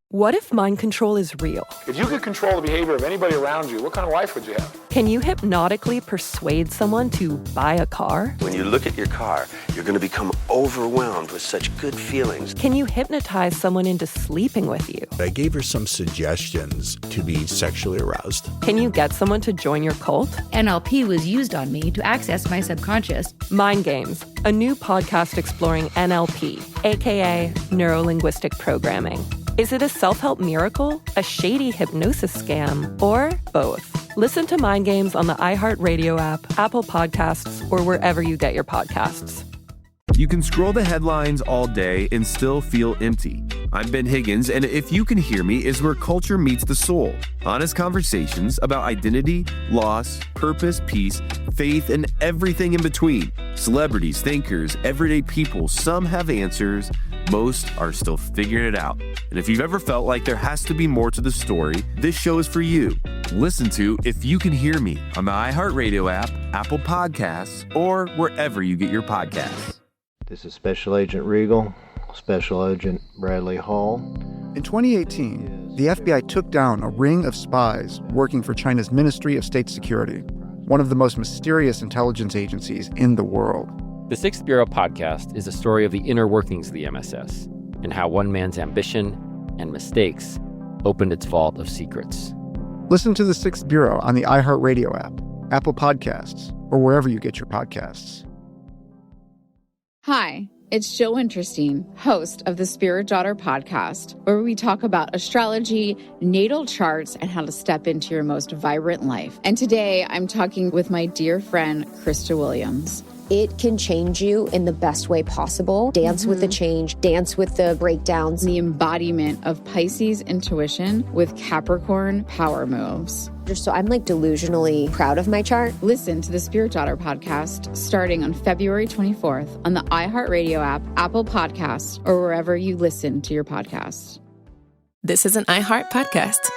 What if mind control is real? If you could control the behavior of anybody around you, what kind of life would you have? Can you hypnotically persuade someone to buy a car? When you look at your car, you're going to become overwhelmed with such good feelings. Can you hypnotize someone into sleeping with you? I gave her some suggestions to be sexually aroused. Can you get someone to join your cult? NLP was used on me to access my subconscious. Mind Games, a new podcast exploring NLP, aka Neuro-Linguistic Programming. Is it a self-help miracle, a shady hypnosis scam, or both? Listen to Mind Games on the iHeartRadio app, Apple Podcasts, or wherever you get your podcasts. You can scroll the headlines all day and still feel empty. I'm Ben Higgins, and If You Can Hear Me is where culture meets the soul. Honest conversations about identity, loss, purpose, peace, faith, and everything in between. Celebrities, thinkers, everyday people, some have answers, most are still figuring it out. And if you've ever felt like there has to be more to the story, this show is for you. Listen to If You Can Hear Me on the iHeartRadio app, Apple Podcasts, or wherever you get your podcasts. This is Special Agent Regal, Special Agent Bradley Hall. In 2018, the FBI took down a ring of spies working for China's Ministry of State Security, one of the most mysterious intelligence agencies in the world. The Sixth Bureau podcast is a story of the inner workings of the MSS and how one man's ambition and mistakes opened its vault of secrets. Listen to The Sixth Bureau on the iHeartRadio app, Apple Podcasts, or wherever you get your podcasts. Hi, It's Jill Winterstein, host of the Spirit Daughter podcast, where we talk about astrology, natal charts, and how to step into your most vibrant life. And today I'm talking with my dear friend, Krista Williams. It can change you in the best way possible. Dance with the change, dance with the breakdowns. The embodiment of Pisces intuition with Capricorn power moves. So I'm like delusionally proud of my chart. Listen to the Spirit Daughter podcast starting on February 24th on the iHeartRadio app, Apple Podcasts, or wherever you listen to your podcasts. This is an iHeart podcast.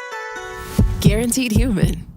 Guaranteed Human.